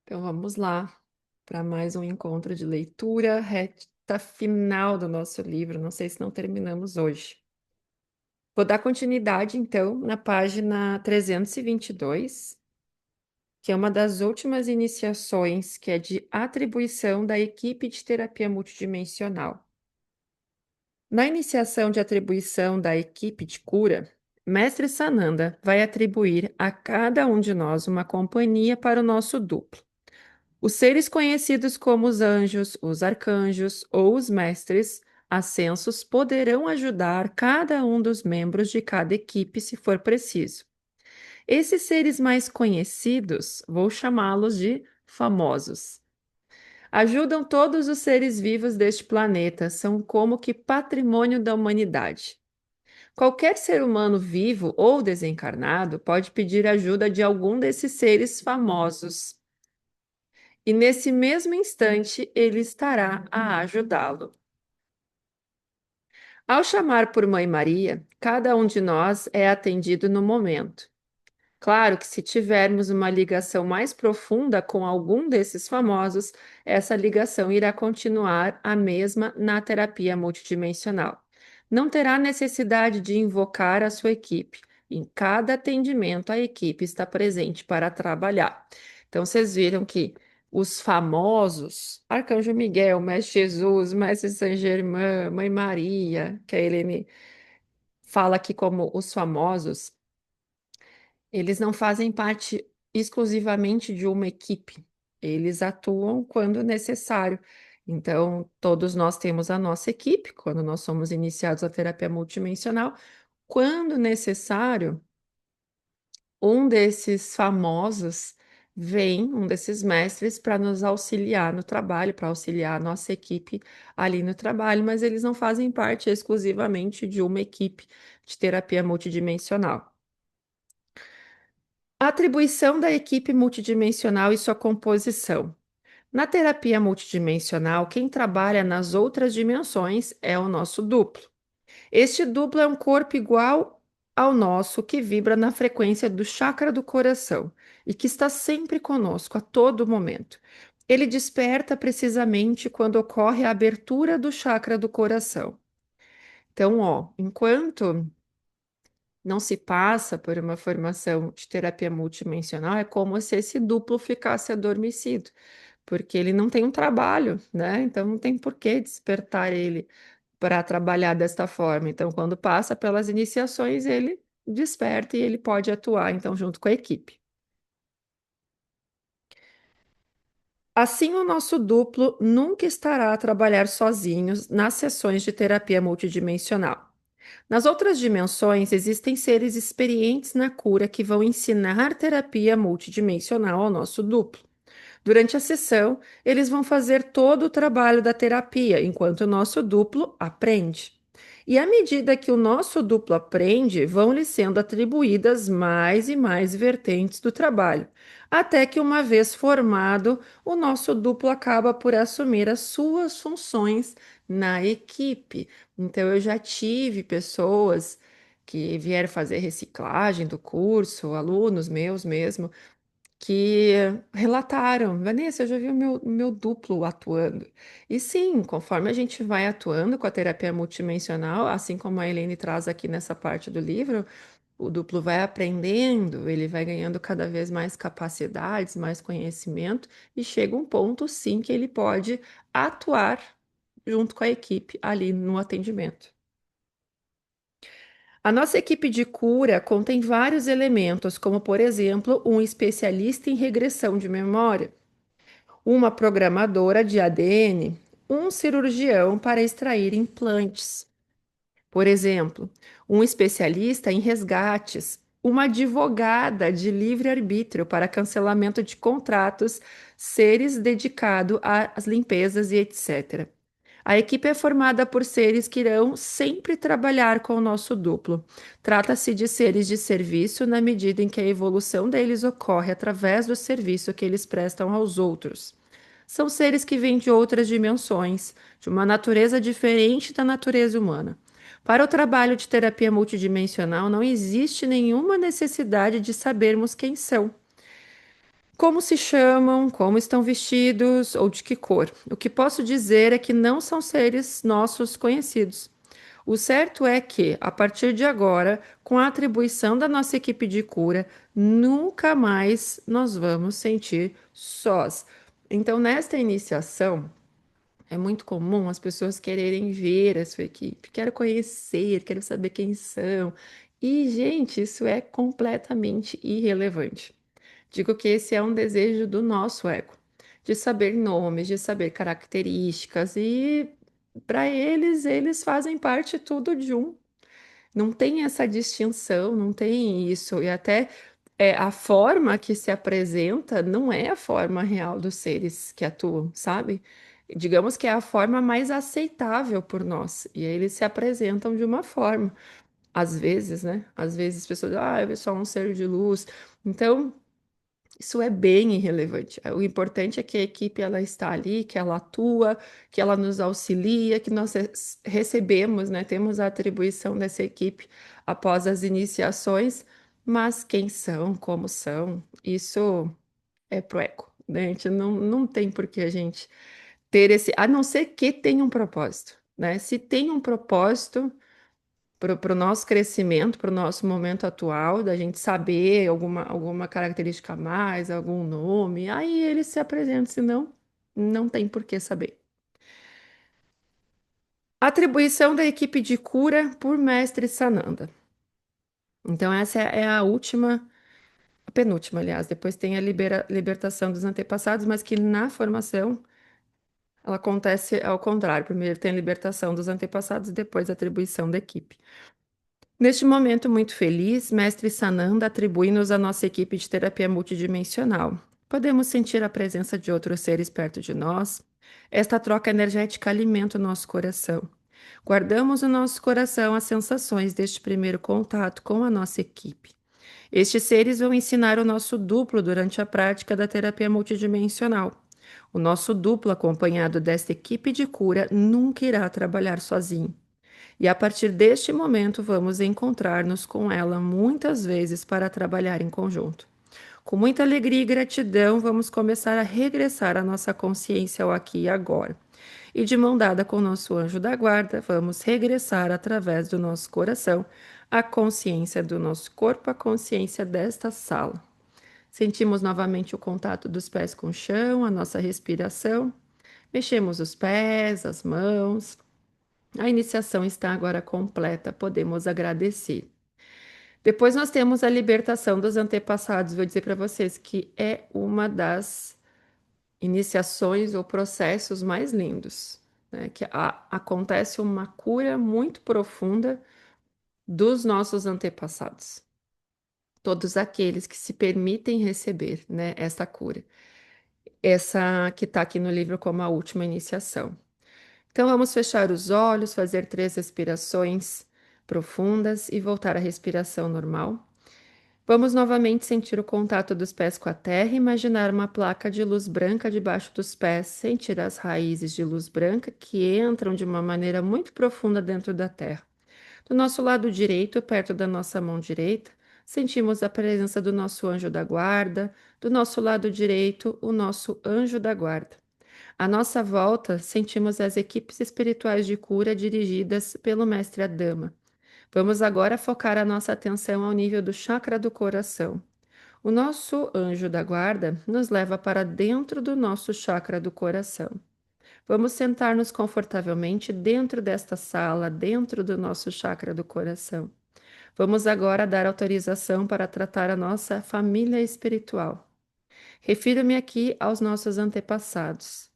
Então vamos lá para mais um encontro de leitura, reta final do nosso livro. Não sei se não terminamos hoje. Vou dar continuidade, então, na página 322, que é uma das últimas iniciações, que é de atribuição da equipe de terapia multidimensional. Na iniciação de atribuição da equipe de cura, Mestre Sananda vai atribuir a cada um de nós uma companhia para o nosso duplo. Os seres conhecidos como os anjos, os arcanjos ou os mestres ascensos poderão ajudar cada um dos membros de cada equipe se for preciso. Esses seres mais conhecidos, vou chamá-los de famosos, ajudam todos os seres vivos deste planeta, são como que patrimônio da humanidade. Qualquer ser humano vivo ou desencarnado pode pedir ajuda de algum desses seres famosos e nesse mesmo instante ele estará a ajudá-lo. Ao chamar por Mãe Maria, cada um de nós é atendido no momento. Claro que se tivermos uma ligação mais profunda com algum desses famosos, essa ligação irá continuar a mesma na terapia multidimensional. Não terá necessidade de invocar a sua equipe. Em cada atendimento, a equipe está presente para trabalhar. Então, vocês viram que os famosos, Arcanjo Miguel, Mestre Jesus, Mestre Saint Germain, Mãe Maria, que a Helene fala aqui como os famosos, eles não fazem parte exclusivamente de uma equipe, eles atuam quando necessário. Então, todos nós temos a nossa equipe, quando nós somos iniciados a terapia multidimensional. Quando necessário, um desses famosos vem, um desses mestres, para nos auxiliar no trabalho, para auxiliar a nossa equipe ali no trabalho, mas eles não fazem parte exclusivamente de uma equipe de terapia multidimensional. A atribuição da equipe multidimensional e sua composição. Na terapia multidimensional, quem trabalha nas outras dimensões é o nosso duplo. Este duplo é um corpo igual ao nosso que vibra na frequência do chakra do coração e que está sempre conosco a todo momento. Ele desperta precisamente quando ocorre a abertura do chakra do coração. Então, enquanto não se passa por uma formação de terapia multidimensional, é como se esse duplo ficasse adormecido, porque ele não tem um trabalho, né? Então não tem por que despertar ele para trabalhar desta forma. Então, quando passa pelas iniciações, ele desperta e ele pode atuar, então, junto com a equipe. Assim, o nosso duplo nunca estará a trabalhar sozinhos nas sessões de terapia multidimensional. Nas outras dimensões, existem seres experientes na cura que vão ensinar terapia multidimensional ao nosso duplo. Durante a sessão, eles vão fazer todo o trabalho da terapia, enquanto o nosso duplo aprende. E à medida que o nosso duplo aprende, vão-lhe sendo atribuídas mais e mais vertentes do trabalho, até que, uma vez formado, o nosso duplo acaba por assumir as suas funções na equipe. Então, eu já tive pessoas que vieram fazer reciclagem do curso, alunos meus mesmo, que relataram, Vanessa, eu já vi o meu duplo atuando. E sim, conforme a gente vai atuando com a terapia multidimensional, assim como a Helene traz aqui nessa parte do livro, o duplo vai aprendendo, ele vai ganhando cada vez mais capacidades, mais conhecimento, e chega um ponto, sim, que ele pode atuar junto com a equipe ali no atendimento. A nossa equipe de cura contém vários elementos, como, por exemplo, um especialista em regressão de memória, uma programadora de ADN, um cirurgião para extrair implantes, por exemplo, um especialista em resgates, uma advogada de livre-arbítrio para cancelamento de contratos, seres dedicados às limpezas e etc. A equipe é formada por seres que irão sempre trabalhar com o nosso duplo. Trata-se de seres de serviço na medida em que a evolução deles ocorre através do serviço que eles prestam aos outros. São seres que vêm de outras dimensões, de uma natureza diferente da natureza humana. Para o trabalho de terapia multidimensional, não existe nenhuma necessidade de sabermos quem são. Como se chamam, como estão vestidos ou de que cor? O que posso dizer é que não são seres nossos conhecidos. O certo é que, a partir de agora, com a atribuição da nossa equipe de cura, nunca mais nós vamos sentir sós. Então, nesta iniciação, é muito comum as pessoas quererem ver a sua equipe, querem conhecer, querem saber quem são. E, gente, isso é completamente irrelevante. Digo que esse é um desejo do nosso ego, de saber nomes, de saber características, e para eles, eles fazem parte tudo de um. Não tem essa distinção, não tem isso. E até a forma que se apresenta não é a forma real dos seres que atuam, sabe? Digamos que é a forma mais aceitável por nós. E aí eles se apresentam de uma forma. Às vezes, né? Às vezes as pessoas, é só um ser de luz. Então, isso é bem irrelevante. O importante é que a equipe ela está ali, que ela atua, que ela nos auxilia, que nós recebemos, né? Temos a atribuição dessa equipe após as iniciações, mas quem são, como são, isso é pro eco, né? A gente não tem por que a gente ter esse, a não ser que tenha um propósito, né? Se tem um propósito para o nosso crescimento, para o nosso momento atual, da gente saber alguma característica a mais, algum nome, aí ele se apresenta, senão não tem por que saber. Atribuição da equipe de cura por Mestre Sananda. Então, essa é a última, a penúltima, aliás. Depois tem a libertação dos antepassados, mas que na formação ela acontece ao contrário. Primeiro tem a libertação dos antepassados e depois a atribuição da equipe. Neste momento muito feliz, Mestre Sananda atribui-nos a nossa equipe de terapia multidimensional. Podemos sentir a presença de outros seres perto de nós. Esta troca energética alimenta o nosso coração. Guardamos no nosso coração as sensações deste primeiro contato com a nossa equipe. Estes seres vão ensinar o nosso duplo durante a prática da terapia multidimensional. O nosso duplo, acompanhado desta equipe de cura, nunca irá trabalhar sozinho. E a partir deste momento, vamos encontrar-nos com ela muitas vezes para trabalhar em conjunto. Com muita alegria e gratidão, vamos começar a regressar à nossa consciência ao aqui e agora. E de mão dada com o nosso anjo da guarda, vamos regressar através do nosso coração à consciência do nosso corpo, à consciência desta sala. Sentimos novamente o contato dos pés com o chão, a nossa respiração. Mexemos os pés, as mãos. A iniciação está agora completa, podemos agradecer. Depois nós temos a libertação dos antepassados. Vou dizer para vocês que é uma das iniciações ou processos mais lindos, né? Que acontece uma cura muito profunda dos nossos antepassados. Todos aqueles que se permitem receber, né, essa cura. Essa que está aqui no livro como a última iniciação. Então, vamos fechar os olhos, fazer 3 respirações profundas e voltar à respiração normal. Vamos novamente sentir o contato dos pés com a terra e imaginar uma placa de luz branca debaixo dos pés, sentir as raízes de luz branca que entram de uma maneira muito profunda dentro da terra. Do nosso lado direito, perto da nossa mão direita, sentimos a presença do nosso anjo da guarda, do nosso lado direito, o nosso anjo da guarda. À nossa volta, sentimos as equipes espirituais de cura dirigidas pelo Mestre Adama. Vamos agora focar a nossa atenção ao nível do chakra do coração. O nosso anjo da guarda nos leva para dentro do nosso chakra do coração. Vamos sentar-nos confortavelmente dentro desta sala, dentro do nosso chakra do coração. Vamos agora dar autorização para tratar a nossa família espiritual. Refiro-me aqui aos nossos antepassados.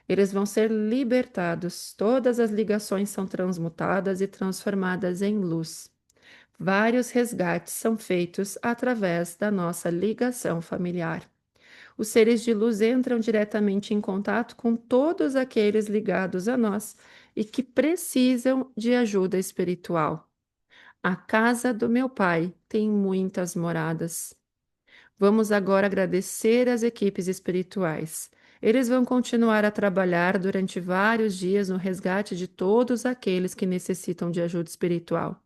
Eles vão ser libertados, todas as ligações são transmutadas e transformadas em luz. Vários resgates são feitos através da nossa ligação familiar. Os seres de luz entram diretamente em contato com todos aqueles ligados a nós e que precisam de ajuda espiritual. A casa do meu pai tem muitas moradas. Vamos agora agradecer às equipes espirituais. Eles vão continuar a trabalhar durante vários dias no resgate de todos aqueles que necessitam de ajuda espiritual.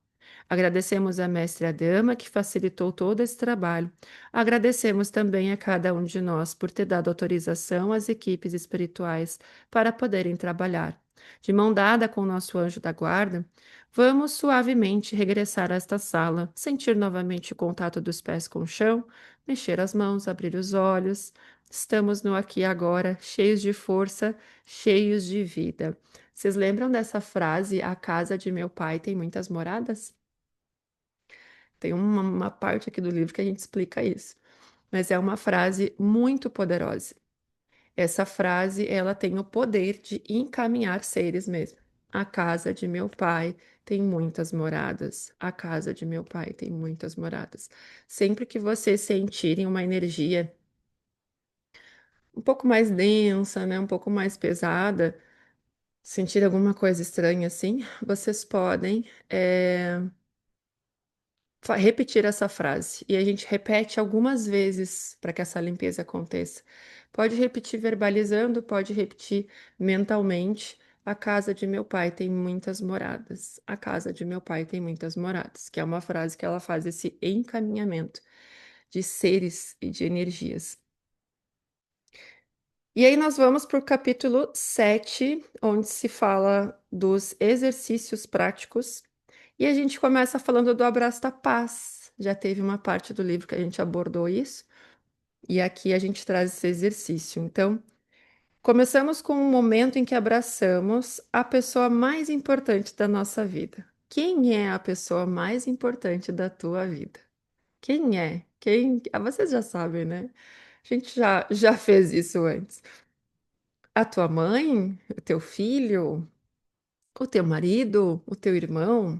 Agradecemos à mestra Dama que facilitou todo esse trabalho. Agradecemos também a cada um de nós por ter dado autorização às equipes espirituais para poderem trabalhar. De mão dada com o nosso anjo da guarda, vamos suavemente regressar a esta sala, sentir novamente o contato dos pés com o chão, mexer as mãos, abrir os olhos. Estamos no aqui e agora, cheios de força, cheios de vida. Vocês lembram dessa frase? A casa de meu pai tem muitas moradas? Tem uma parte aqui do livro que a gente explica isso, mas é uma frase muito poderosa. Essa frase, ela tem o poder de encaminhar seres mesmo. A casa de meu pai tem muitas moradas. A casa de meu pai tem muitas moradas. Sempre que vocês sentirem uma energia um pouco mais densa, né, um pouco mais pesada, sentir alguma coisa estranha assim, vocês podem repetir essa frase. E a gente repete algumas vezes para que essa limpeza aconteça. Pode repetir verbalizando, pode repetir mentalmente. A casa de meu pai tem muitas moradas. A casa de meu pai tem muitas moradas, que é uma frase que ela faz esse encaminhamento de seres e de energias. E aí nós vamos para o capítulo 7, onde se fala dos exercícios práticos. E a gente começa falando do abraço da paz. Já teve uma parte do livro que a gente abordou isso, e aqui a gente traz esse exercício. Então, começamos com um momento em que abraçamos a pessoa mais importante da nossa vida. Quem é a pessoa mais importante da tua vida? Quem é? Quem? Ah, vocês já sabem, né? A gente já fez isso antes. A tua mãe, o teu filho, o teu marido, o teu irmão,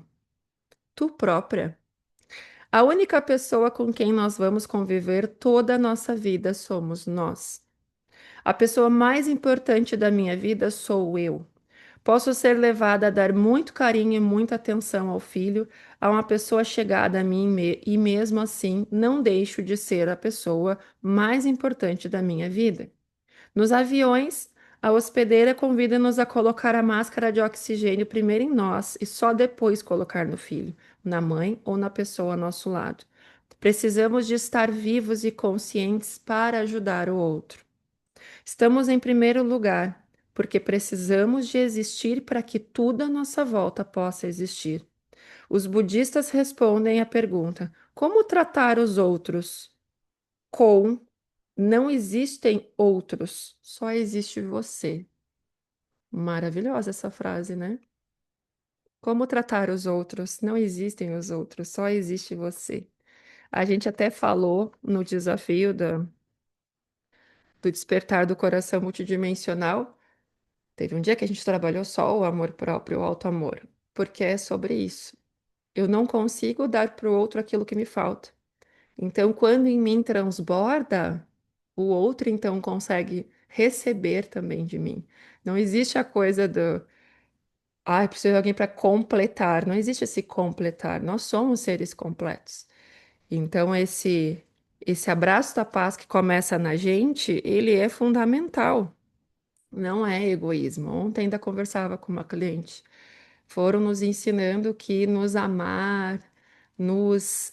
tu própria. A única pessoa com quem nós vamos conviver toda a nossa vida somos nós. A pessoa mais importante da minha vida sou eu. Posso ser levada a dar muito carinho e muita atenção ao filho, a uma pessoa chegada a mim, e mesmo assim não deixo de ser a pessoa mais importante da minha vida. Nos aviões, a hospedeira convida-nos a colocar a máscara de oxigênio primeiro em nós e só depois colocar no filho, na mãe ou na pessoa ao nosso lado. Precisamos de estar vivos e conscientes para ajudar o outro. Estamos em primeiro lugar, porque precisamos de existir para que tudo à nossa volta possa existir. Os budistas respondem à pergunta: como tratar os outros? Com não existem outros, só existe você. Maravilhosa essa frase, né? Como tratar os outros? Não existem os outros, só existe você. A gente até falou no desafio do despertar do coração multidimensional. Teve um dia que a gente trabalhou só o amor próprio, o auto-amor, porque é sobre isso. Eu não consigo dar para o outro aquilo que me falta. Então, quando em mim transborda, o outro então consegue receber também de mim. Não existe a coisa do, ai, preciso de alguém para completar. Não existe esse completar. Nós somos seres completos. Então, esse abraço da paz que começa na gente, ele é fundamental. Não é egoísmo. Ontem ainda conversava com uma cliente. Foram nos ensinando que nos amar, nos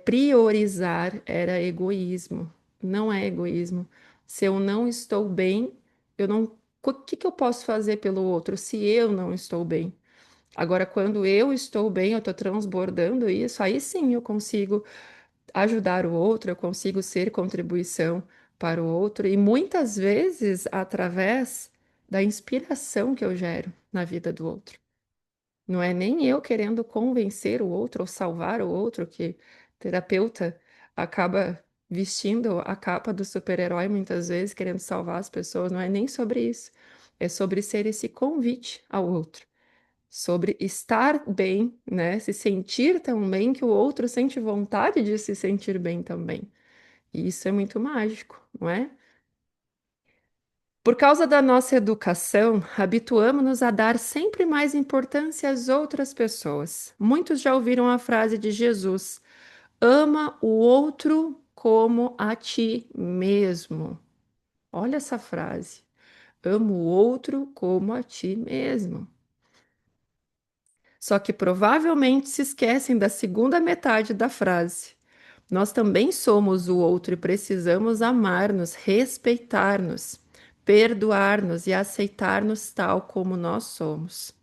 priorizar era egoísmo. Não é egoísmo. Se eu não estou bem, eu não. O que que eu posso fazer pelo outro se eu não estou bem? Agora, quando eu estou bem, eu estou transbordando isso, aí sim eu consigo ajudar o outro, eu consigo ser contribuição para o outro, e muitas vezes através da inspiração que eu gero na vida do outro. Não é nem eu querendo convencer o outro ou salvar o outro, que terapeuta acaba vestindo a capa do super-herói muitas vezes, querendo salvar as pessoas. Não é nem sobre isso. É sobre ser esse convite ao outro, sobre estar bem, né? Se sentir tão bem que o outro sente vontade de se sentir bem também. E isso é muito mágico, não é? Por causa da nossa educação, habituamos-nos a dar sempre mais importância às outras pessoas. Muitos já ouviram a frase de Jesus: ama o outro como a ti mesmo. Olha essa frase. Ama o outro como a ti mesmo. Só que provavelmente se esquecem da segunda metade da frase. Nós também somos o outro e precisamos amar-nos, respeitar-nos, perdoar-nos e aceitar-nos tal como nós somos.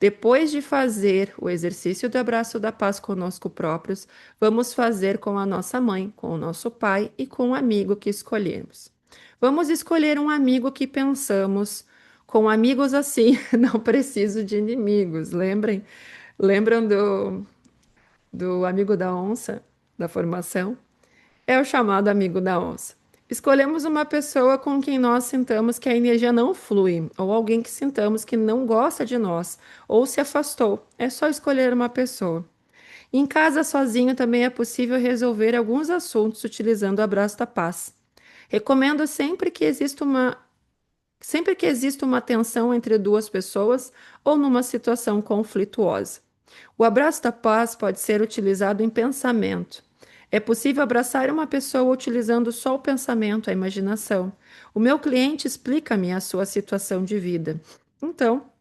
Depois de fazer o exercício do abraço da paz conosco próprios, vamos fazer com a nossa mãe, com o nosso pai e com o amigo que escolhemos. Vamos escolher um amigo que pensamos. Com amigos assim, não preciso de inimigos. Lembram do amigo da onça, da formação? É o chamado amigo da onça. Escolhemos uma pessoa com quem nós sintamos que a energia não flui, ou alguém que sintamos que não gosta de nós, ou se afastou. É só escolher uma pessoa. Em casa, sozinho, também é possível resolver alguns assuntos utilizando o abraço da paz. Recomendo sempre que exista uma tensão entre duas pessoas ou numa situação conflituosa. O abraço da paz pode ser utilizado em pensamento. É possível abraçar uma pessoa utilizando só o pensamento, a imaginação. O meu cliente explica-me a sua situação de vida. Então,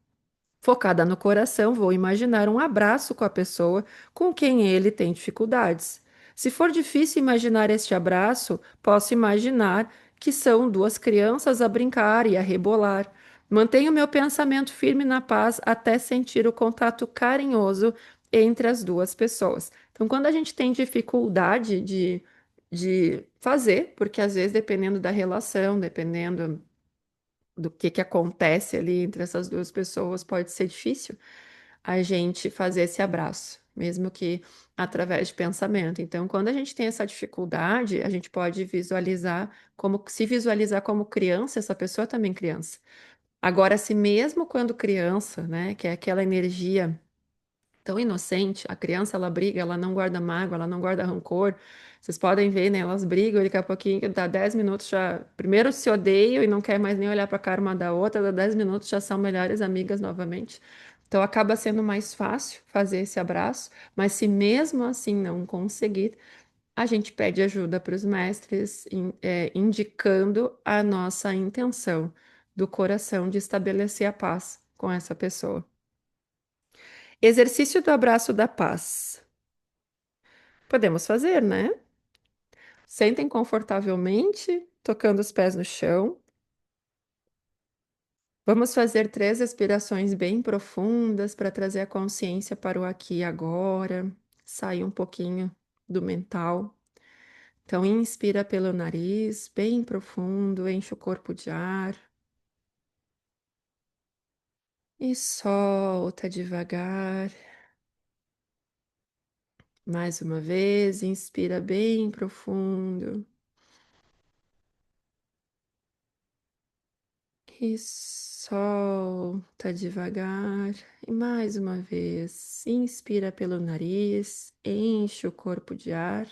focada no coração, vou imaginar um abraço com a pessoa com quem ele tem dificuldades. Se for difícil imaginar este abraço, posso imaginar que são duas crianças a brincar e a rebolar. Mantenho meu pensamento firme na paz até sentir o contato carinhoso entre as duas pessoas. Então, quando a gente tem dificuldade de fazer, porque às vezes, dependendo da relação, dependendo do que acontece ali entre essas duas pessoas, pode ser difícil a gente fazer esse abraço, mesmo que através de pensamento. Então, quando a gente tem essa dificuldade, a gente pode visualizar como se visualizar como criança, essa pessoa é também criança. Agora, se mesmo quando criança, né, que é aquela energia tão inocente. A criança, ela briga, ela não guarda mágoa, ela não guarda rancor. Vocês podem ver, né? Elas brigam e daqui a pouquinho, dá 10 minutos já. Primeiro se odeiam e não quer mais nem olhar para a cara uma da outra, dá 10 minutos já são melhores amigas novamente. Então acaba sendo mais fácil fazer esse abraço, mas se mesmo assim não conseguir, a gente pede ajuda para os mestres, indicando a nossa intenção do coração de estabelecer a paz com essa pessoa. Exercício do abraço da paz. Podemos fazer, né? Sentem confortavelmente, tocando os pés no chão. Vamos fazer 3 respirações bem profundas para trazer a consciência para o aqui e agora, sair um pouquinho do mental. Então, inspira pelo nariz, bem profundo, enche o corpo de ar e solta devagar. Mais uma vez, inspira bem profundo. E solta devagar. E mais uma vez, inspira pelo nariz, enche o corpo de ar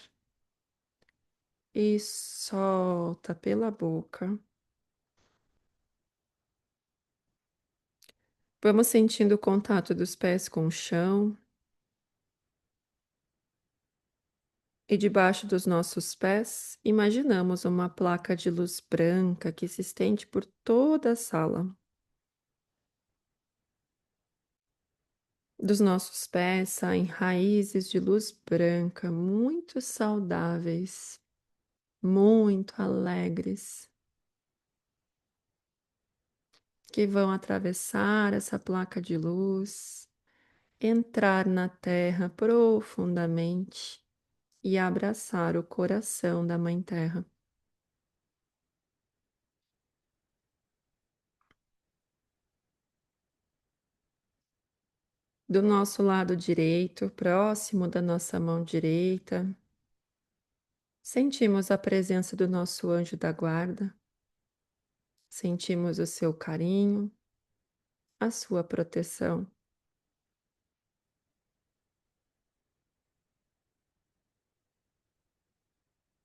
e solta pela boca. Vamos sentindo o contato dos pés com o chão e debaixo dos nossos pés, imaginamos uma placa de luz branca que se estende por toda a sala. Dos nossos pés saem raízes de luz branca muito saudáveis, muito alegres, que vão atravessar essa placa de luz, entrar na terra profundamente e abraçar o coração da Mãe Terra. Do nosso lado direito, próximo da nossa mão direita, sentimos a presença do nosso anjo da guarda, sentimos o seu carinho, a sua proteção.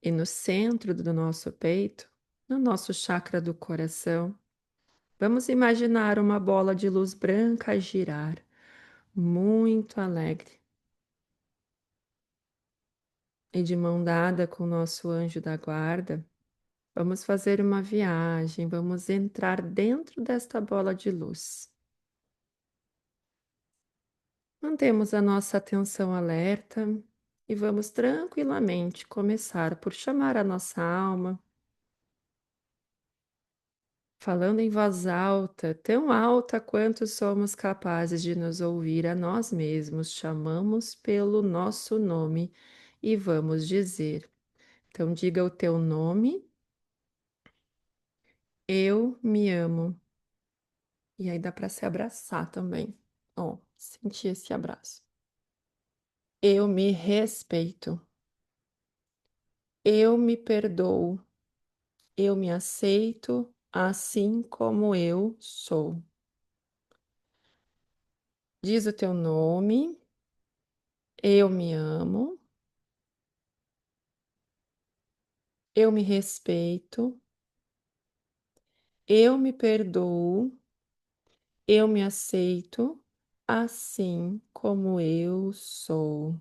E no centro do nosso peito, no nosso chakra do coração, vamos imaginar uma bola de luz branca a girar, muito alegre. E de mão dada com o nosso anjo da guarda, vamos fazer uma viagem, vamos entrar dentro desta bola de luz. Mantemos a nossa atenção alerta e vamos tranquilamente começar por chamar a nossa alma, falando em voz alta, tão alta quanto somos capazes de nos ouvir a nós mesmos. Chamamos pelo nosso nome e vamos dizer. Então, diga o teu nome, eu me amo. E aí dá para se abraçar também. Ó, sentir esse abraço. Eu me respeito. Eu me perdoo. Eu me aceito assim como eu sou. Diz o teu nome. Eu me amo. Eu me respeito. Eu me perdoo. Eu me aceito assim como eu sou.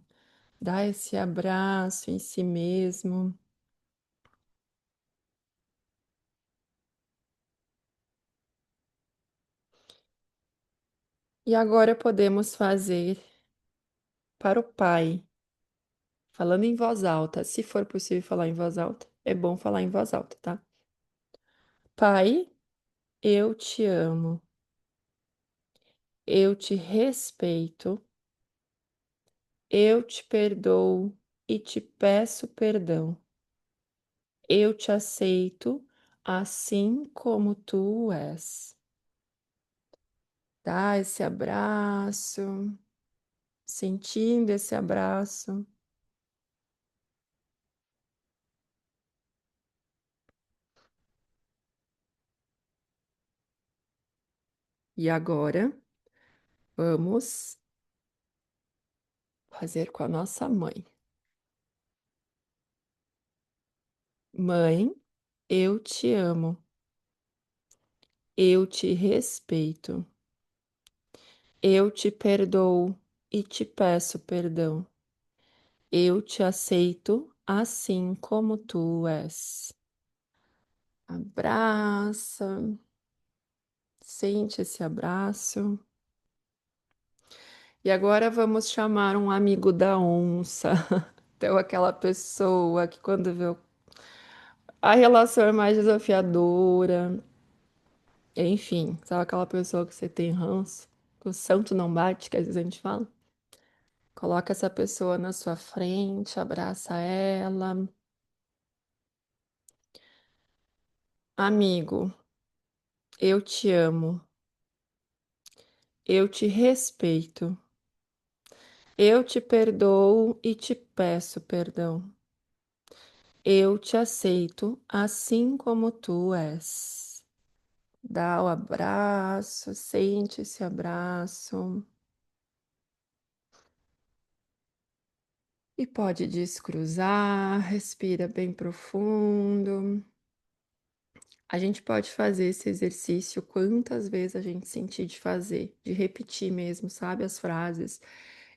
Dá esse abraço em si mesmo. E agora podemos fazer para o Pai, falando em voz alta. Se for possível falar em voz alta, é bom falar em voz alta, tá? Pai, eu te amo. Eu te respeito. Eu te perdoo e te peço perdão. Eu te aceito assim como tu és. Dá esse abraço, sentindo esse abraço. E agora vamos fazer com a nossa mãe. Mãe, eu te amo. Eu te respeito. Eu te perdoo e te peço perdão. Eu te aceito assim como tu és. Abraça, sente esse abraço. E agora vamos chamar um amigo da onça. Então, aquela pessoa que quando vê a relação é mais desafiadora, enfim, sabe aquela pessoa que você tem ranço, que o santo não bate, que às vezes a gente fala? Coloca essa pessoa na sua frente, abraça ela. Amigo, eu te amo, eu te respeito, eu te perdoo e te peço perdão. Eu te aceito assim como tu és. Dá o abraço, sente esse abraço e pode descruzar, respira bem profundo. A gente pode fazer esse exercício quantas vezes a gente sentir de fazer, de repetir mesmo, sabe, as frases.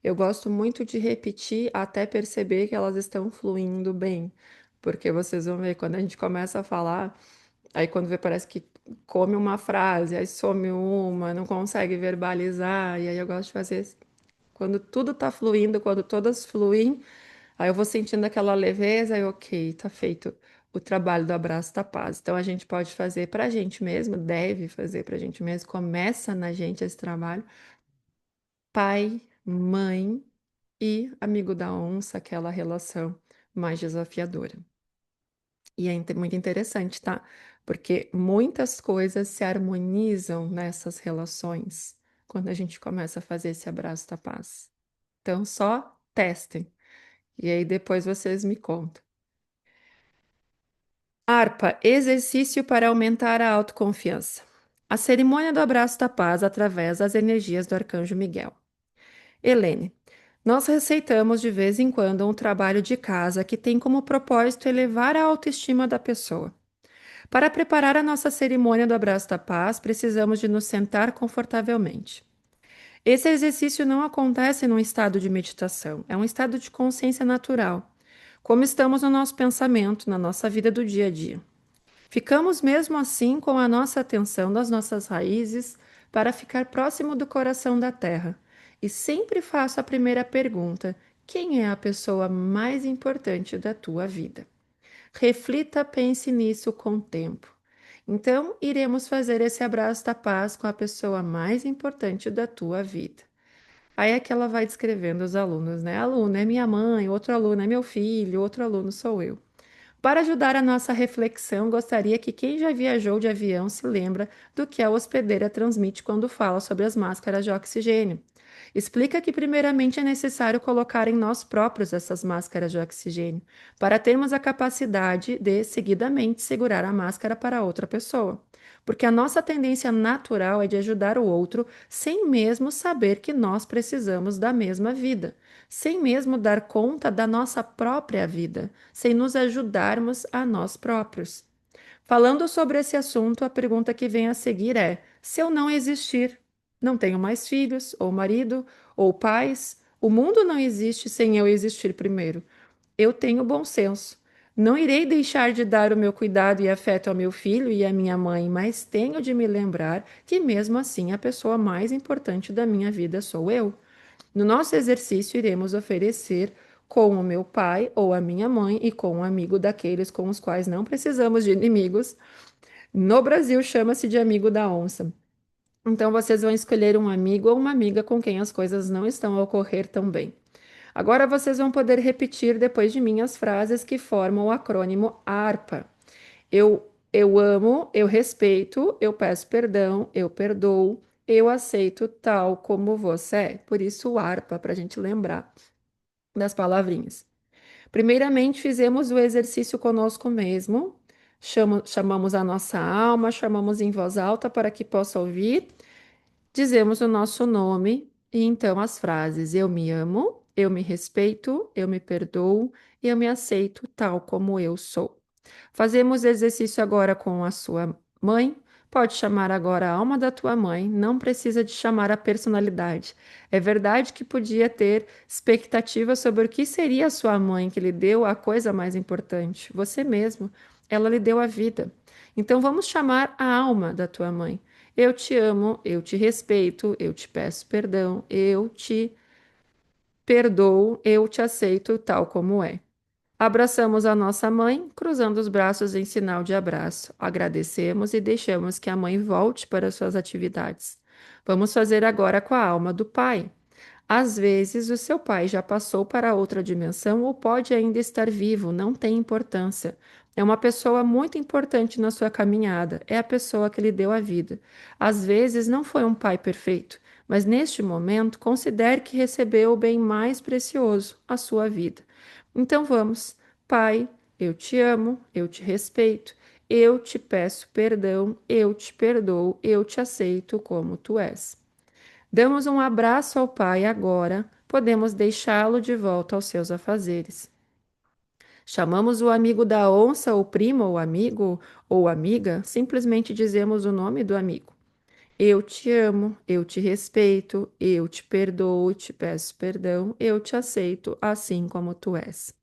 Eu gosto muito de repetir até perceber que elas estão fluindo bem, porque vocês vão ver quando a gente começa a falar. Aí quando vê, parece que come uma frase, aí some uma, não consegue verbalizar. E aí eu gosto de fazer quando tudo tá fluindo, quando todas fluem, aí eu vou sentindo aquela leveza e ok, tá feito o trabalho do abraço da paz. Então a gente pode fazer pra gente mesmo, deve fazer pra gente mesmo, começa na gente esse trabalho. Pai, mãe e amigo da onça, aquela relação mais desafiadora. E é muito interessante, tá? Porque muitas coisas se harmonizam nessas relações quando a gente começa a fazer esse abraço da paz. Então, só testem. E aí depois vocês me contam. Harpa, exercício para aumentar a autoconfiança. A cerimônia do abraço da paz através das energias do Arcanjo Miguel. Helene, nós receitamos de vez em quando um trabalho de casa que tem como propósito elevar a autoestima da pessoa. Para preparar a nossa cerimônia do abraço da paz, precisamos de nos sentar confortavelmente. Esse exercício não acontece num estado de meditação, é um estado de consciência natural, como estamos no nosso pensamento, na nossa vida do dia a dia. Ficamos mesmo assim com a nossa atenção das nossas raízes para ficar próximo do coração da terra e sempre faço a primeira pergunta: quem é a pessoa mais importante da tua vida? Reflita, pense nisso com o tempo. Então, iremos fazer esse abraço da paz com a pessoa mais importante da tua vida. Aí é que ela vai descrevendo os alunos, né? Aluno é minha mãe, outro aluno é meu filho, outro aluno sou eu. Para ajudar a nossa reflexão, gostaria que quem já viajou de avião se lembra do que a hospedeira transmite quando fala sobre as máscaras de oxigênio. Explica que, primeiramente, é necessário colocar em nós próprios essas máscaras de oxigênio, para termos a capacidade de, seguidamente, segurar a máscara para outra pessoa. Porque a nossa tendência natural é de ajudar o outro sem mesmo saber que nós precisamos da mesma vida, sem mesmo dar conta da nossa própria vida, sem nos ajudarmos a nós próprios. Falando sobre esse assunto, a pergunta que vem a seguir é: se eu não existir, não tenho mais filhos, ou marido, ou pais, o mundo não existe sem eu existir primeiro. Eu tenho bom senso. Não irei deixar de dar o meu cuidado e afeto ao meu filho e à minha mãe, mas tenho de me lembrar que, mesmo assim, a pessoa mais importante da minha vida sou eu. No nosso exercício, iremos oferecer com o meu pai ou a minha mãe e com um amigo daqueles com os quais não precisamos de inimigos. No Brasil, chama-se de amigo da onça. Então, vocês vão escolher um amigo ou uma amiga com quem as coisas não estão a ocorrer tão bem. Agora, vocês vão poder repetir depois de mim as frases que formam o acrônimo ARPA. Eu amo, eu respeito, eu peço perdão, eu perdoo, eu aceito tal como você é. Por isso, o ARPA, para a gente lembrar das palavrinhas. Primeiramente, fizemos o exercício conosco mesmo. Chamamos a nossa alma, chamamos em voz alta para que possa ouvir. Dizemos o nosso nome e então as frases: eu me amo, eu me respeito, eu me perdoo, eu me aceito tal como eu sou. Fazemos exercício agora com a sua mãe. Pode chamar agora a alma da tua mãe, não precisa de chamar a personalidade. É verdade que podia ter expectativa sobre o que seria a sua mãe que lhe deu a coisa mais importante, você mesmo. Ela lhe deu a vida. Então vamos chamar a alma da tua mãe. Eu te amo, eu te respeito, eu te peço perdão, eu te perdoo, eu te aceito tal como é. Abraçamos a nossa mãe, cruzando os braços em sinal de abraço. Agradecemos e deixamos que a mãe volte para suas atividades. Vamos fazer agora com a alma do pai. Às vezes, o seu pai já passou para outra dimensão ou pode ainda estar vivo, não tem importância. É uma pessoa muito importante na sua caminhada, é a pessoa que lhe deu a vida. Às vezes, não foi um pai perfeito, mas neste momento, considere que recebeu o bem mais precioso, a sua vida. Então vamos, Pai, eu te amo, eu te respeito, eu te peço perdão, eu te perdoo, eu te aceito como tu és. Damos um abraço ao Pai agora, podemos deixá-lo de volta aos seus afazeres. Chamamos o amigo da onça, o primo, ou amigo, ou amiga, simplesmente dizemos o nome do amigo. Eu te amo, eu te respeito, eu te perdoo, te peço perdão, eu te aceito assim como tu és.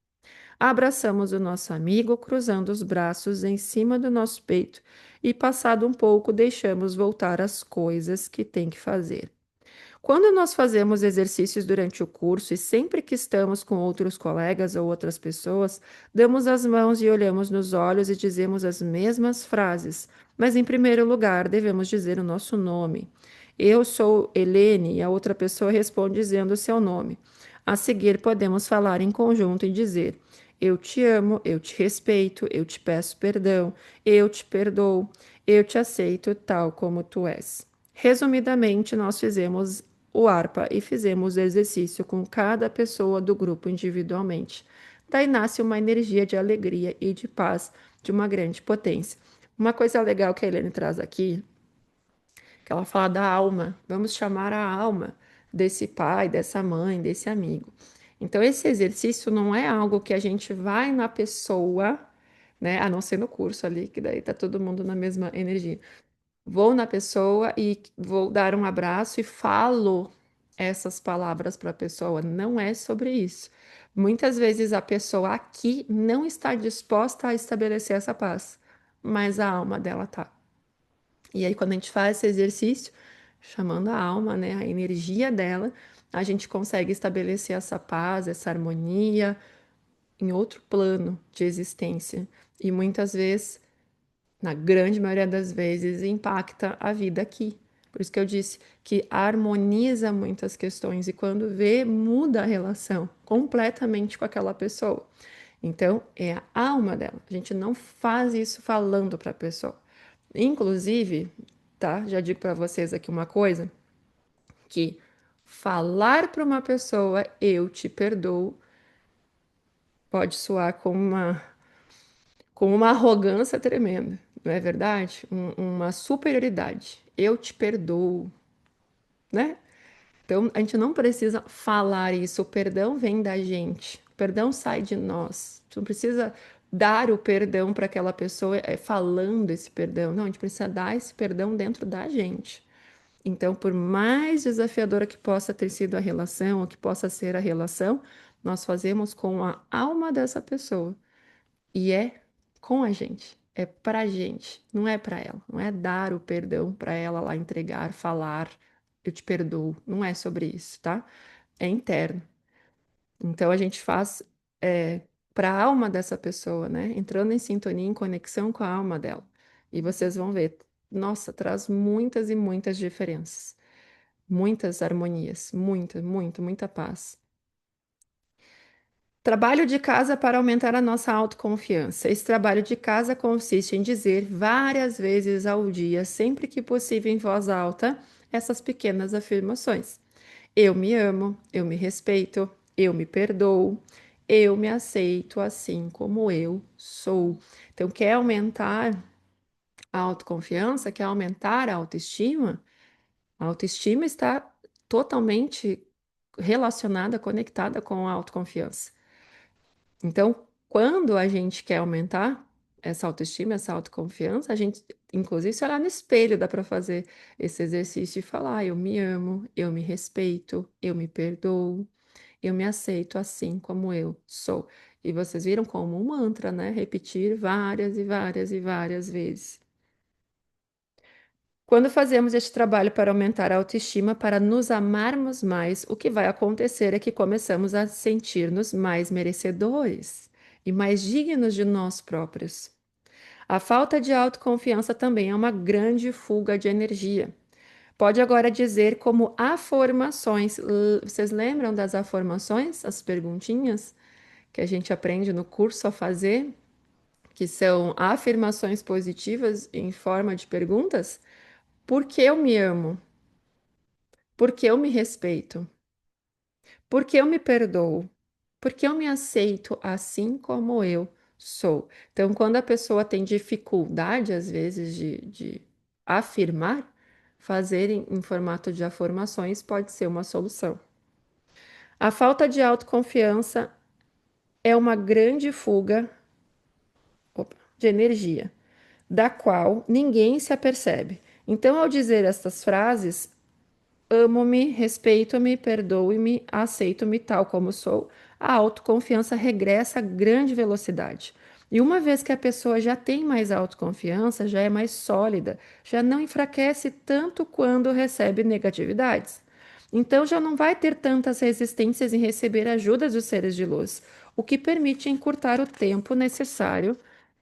Abraçamos o nosso amigo, cruzando os braços em cima do nosso peito e, passado um pouco, deixamos voltar as coisas que tem que fazer. Quando nós fazemos exercícios durante o curso e sempre que estamos com outros colegas ou outras pessoas, damos as mãos e olhamos nos olhos e dizemos as mesmas frases, mas em primeiro lugar devemos dizer o nosso nome. Eu sou Helene e a outra pessoa responde dizendo o seu nome. A seguir, podemos falar em conjunto e dizer: eu te amo, eu te respeito, eu te peço perdão, eu te perdoo, eu te aceito tal como tu és. Resumidamente, nós fizemos o ARPA e fizemos o exercício com cada pessoa do grupo individualmente. Daí nasce uma energia de alegria e de paz de uma grande potência. Uma coisa legal que a Helene traz aqui, que ela fala da alma. Vamos chamar a alma desse pai, dessa mãe, desse amigo. Então, esse exercício não é algo que a gente vai na pessoa, né? A não ser no curso ali, que daí tá todo mundo na mesma energia. Vou na pessoa e vou dar um abraço e falo essas palavras para a pessoa. Não é sobre isso. Muitas vezes a pessoa aqui não está disposta a estabelecer essa paz, mas a alma dela tá. E aí, quando a gente faz esse exercício, chamando a alma, né, a energia dela, a gente consegue estabelecer essa paz, essa harmonia em outro plano de existência. E muitas vezes, na grande maioria das vezes, impacta a vida aqui. Por isso que eu disse que harmoniza muitas questões e quando vê, muda a relação completamente com aquela pessoa. Então, é a alma dela. A gente não faz isso falando para a pessoa. Inclusive, tá? Já digo para vocês aqui uma coisa, que falar para uma pessoa eu te perdoo pode soar como uma arrogância tremenda, não é verdade? Uma superioridade. Eu te perdoo, né? Então, a gente não precisa falar isso. O perdão vem da gente. O perdão sai de nós. Tu não precisa dar o perdão para aquela pessoa falando esse perdão. Não, a gente precisa dar esse perdão dentro da gente. Então, por mais desafiadora que possa ter sido a relação, ou que possa ser a relação, nós fazemos com a alma dessa pessoa. E é com a gente, é pra gente, não é pra ela. Não é dar o perdão pra ela lá entregar, falar, eu te perdoo. Não é sobre isso, tá? É interno. Então a gente faz para a alma dessa pessoa, né? Entrando em sintonia, em conexão com a alma dela. E vocês vão ver, nossa, traz muitas e muitas diferenças, muitas harmonias, muita paz. Trabalho de casa para aumentar a nossa autoconfiança. Esse trabalho de casa consiste em dizer várias vezes ao dia, sempre que possível em voz alta, essas pequenas afirmações. Eu me amo, eu me respeito, eu me perdoo, eu me aceito assim como eu sou. Então, quer aumentar a autoconfiança, quer aumentar a autoestima? A autoestima está totalmente relacionada, conectada com a autoconfiança. Então, quando a gente quer aumentar essa autoestima, essa autoconfiança, a gente, inclusive, se olhar no espelho, dá para fazer esse exercício e falar: eu me amo, eu me respeito, eu me perdoo, eu me aceito assim como eu sou. E vocês viram como um mantra, né? Repetir várias e várias e várias vezes. Quando fazemos este trabalho para aumentar a autoestima, para nos amarmos mais, o que vai acontecer é que começamos a sentir-nos mais merecedores e mais dignos de nós próprios. A falta de autoconfiança também é uma grande fuga de energia. Pode agora dizer como afirmações. Vocês lembram das afirmações, as perguntinhas que a gente aprende no curso a fazer, que são afirmações positivas em forma de perguntas? Por que eu me amo? Por que eu me respeito? Por que eu me perdoo? Por que eu me aceito assim como eu sou? Então, quando a pessoa tem dificuldade, às vezes, de afirmar, fazer em formato de afirmações pode ser uma solução. A falta de autoconfiança é uma grande fuga, de energia, da qual ninguém se apercebe. Então, ao dizer estas frases, amo-me, respeito-me, perdoo-me, aceito-me tal como sou, a autoconfiança regressa a grande velocidade. E uma vez que a pessoa já tem mais autoconfiança, já é mais sólida, já não enfraquece tanto quando recebe negatividades. Então já não vai ter tantas resistências em receber ajuda dos seres de luz, o que permite encurtar o tempo necessário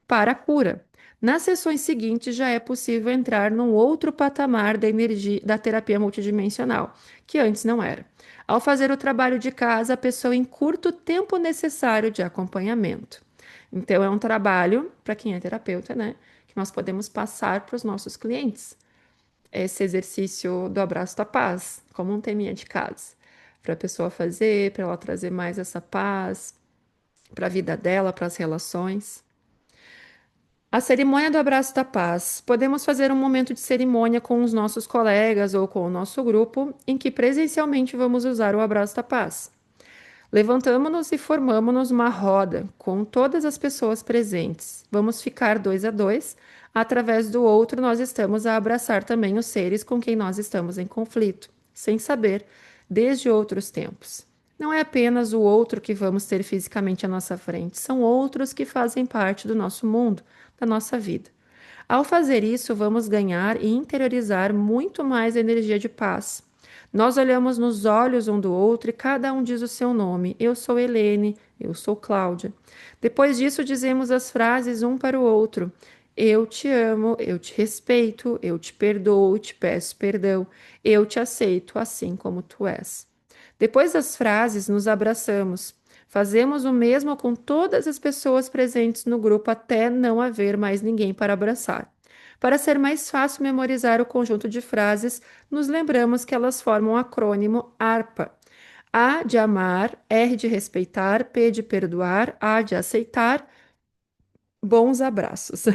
para a cura. Nas sessões seguintes, já é possível entrar num outro patamar da energia da terapia multidimensional, que antes não era. Ao fazer o trabalho de casa, a pessoa encurta o tempo necessário de acompanhamento. Então, é um trabalho, para quem é terapeuta, né, que nós podemos passar para os nossos clientes. Esse exercício do abraço da paz, como um teminha de casa, para a pessoa fazer, para ela trazer mais essa paz para a vida dela, para as relações. A cerimônia do abraço da paz. Podemos fazer um momento de cerimônia com os nossos colegas ou com o nosso grupo, em que presencialmente vamos usar o abraço da paz. Levantamos-nos e formamos-nos uma roda com todas as pessoas presentes. Vamos ficar dois a dois. Através do outro, nós estamos a abraçar também os seres com quem nós estamos em conflito, sem saber, desde outros tempos. Não é apenas o outro que vamos ter fisicamente à nossa frente, são outros que fazem parte do nosso mundo, da nossa vida. Ao fazer isso, vamos ganhar e interiorizar muito mais energia de paz. Nós olhamos nos olhos um do outro e cada um diz o seu nome. Eu sou Helene, eu sou Cláudia. Depois disso, dizemos as frases um para o outro. Eu te amo, eu te respeito, eu te perdoo, te peço perdão, eu te aceito assim como tu és. Depois das frases, nos abraçamos. Fazemos o mesmo com todas as pessoas presentes no grupo até não haver mais ninguém para abraçar. Para ser mais fácil memorizar o conjunto de frases, nos lembramos que elas formam o acrônimo ARPA. A de amar, R de respeitar, P de perdoar, A de aceitar, bons abraços.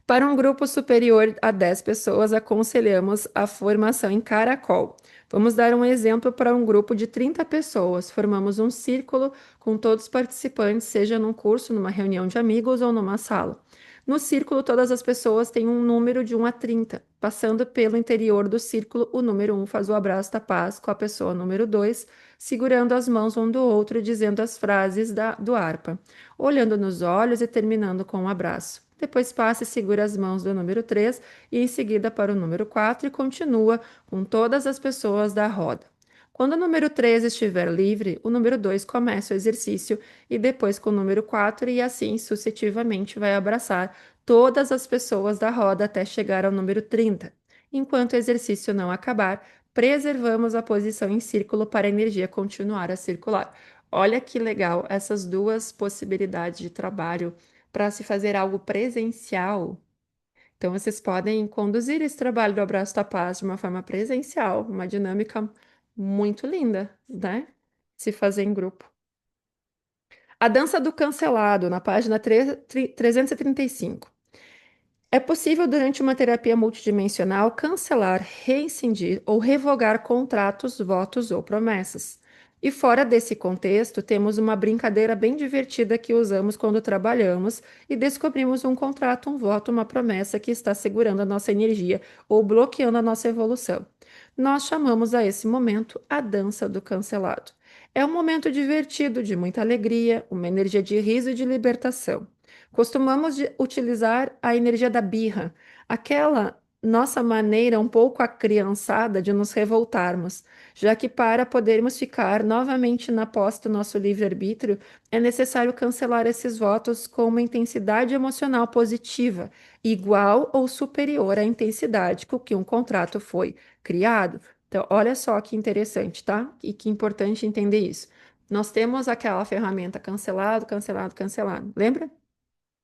Para um grupo superior a 10 pessoas, aconselhamos a formação em caracol. Vamos dar um exemplo para um grupo de 30 pessoas. Formamos um círculo com todos os participantes, seja num curso, numa reunião de amigos ou numa sala. No círculo, todas as pessoas têm um número de 1 a 30. Passando pelo interior do círculo, o número 1 faz o abraço da paz com a pessoa número 2, segurando as mãos um do outro e dizendo as frases do ARPA, olhando nos olhos e terminando com um abraço. Depois passa e segura as mãos do número 3 e em seguida para o número 4 e continua com todas as pessoas da roda. Quando o número 3 estiver livre, o número 2 começa o exercício e depois com o número 4 e assim sucessivamente vai abraçar todas as pessoas da roda até chegar ao número 30. Enquanto o exercício não acabar, preservamos a posição em círculo para a energia continuar a circular. Olha que legal essas duas possibilidades de trabalho para se fazer algo presencial. Então, vocês podem conduzir esse trabalho do Abraço da Paz de uma forma presencial, uma dinâmica muito linda, né? Se fazer em grupo. A dança do cancelado, na página 335. É possível, durante uma terapia multidimensional, cancelar, rescindir ou revogar contratos, votos ou promessas. E fora desse contexto, temos uma brincadeira bem divertida que usamos quando trabalhamos e descobrimos um contrato, um voto, uma promessa que está segurando a nossa energia ou bloqueando a nossa evolução. Nós chamamos a esse momento a dança do cancelado. É um momento divertido, de muita alegria, uma energia de riso e de libertação. Costumamos utilizar a energia da birra, aquela nossa maneira um pouco acriançada de nos revoltarmos, já que para podermos ficar novamente na posse do nosso livre-arbítrio, é necessário cancelar esses votos com uma intensidade emocional positiva, igual ou superior à intensidade com que um contrato foi criado. Então, olha só que interessante, tá? E que importante entender isso. Nós temos aquela ferramenta cancelado, cancelado, cancelado. Lembra?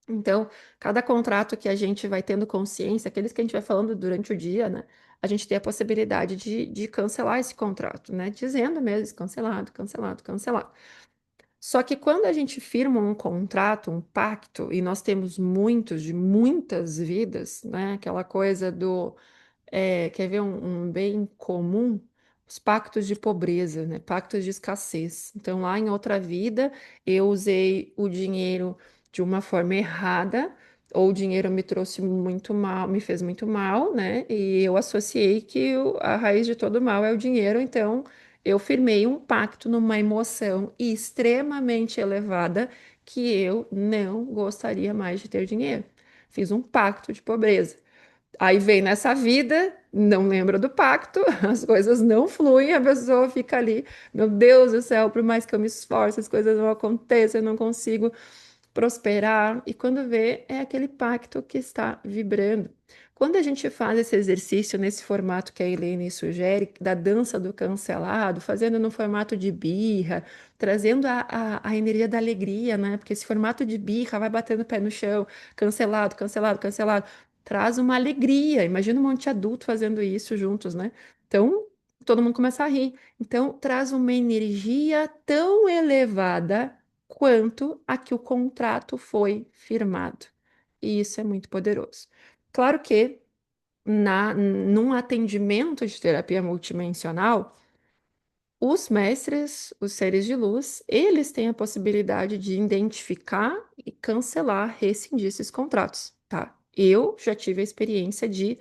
Então, cada contrato que a gente vai tendo consciência, aqueles que a gente vai falando durante o dia, né? A gente tem a possibilidade de cancelar esse contrato, né? Dizendo mesmo, cancelado, cancelado, cancelado. Só que quando a gente firma um contrato, um pacto, e nós temos muitos, de muitas vidas, né? Aquela coisa do quer ver um bem comum? Os pactos de pobreza, né? Pactos de escassez. Então, lá em outra vida, eu usei o dinheiro de uma forma errada, ou o dinheiro me trouxe muito mal, me fez muito mal, né? E eu associei que a raiz de todo mal é o dinheiro, então eu firmei um pacto numa emoção extremamente elevada que eu não gostaria mais de ter dinheiro. Fiz um pacto de pobreza. Aí vem nessa vida, não lembra do pacto, as coisas não fluem, a pessoa fica ali, meu Deus do céu, por mais que eu me esforce, as coisas não acontecem, eu não consigo prosperar. E quando vê, é aquele pacto que está vibrando. Quando a gente faz esse exercício nesse formato que a Helene sugere, da dança do cancelado, fazendo no formato de birra, trazendo a energia da alegria, né? Porque esse formato de birra vai batendo o pé no chão, cancelado, cancelado, cancelado traz uma alegria. Imagina um monte de adulto fazendo isso juntos, né? Então, todo mundo começa a rir. Então, traz uma energia tão elevada quanto a que o contrato foi firmado. E isso é muito poderoso. Claro que num atendimento de terapia multidimensional, os mestres, os seres de luz, eles têm a possibilidade de identificar e cancelar, rescindir esses contratos, tá? Eu já tive a experiência de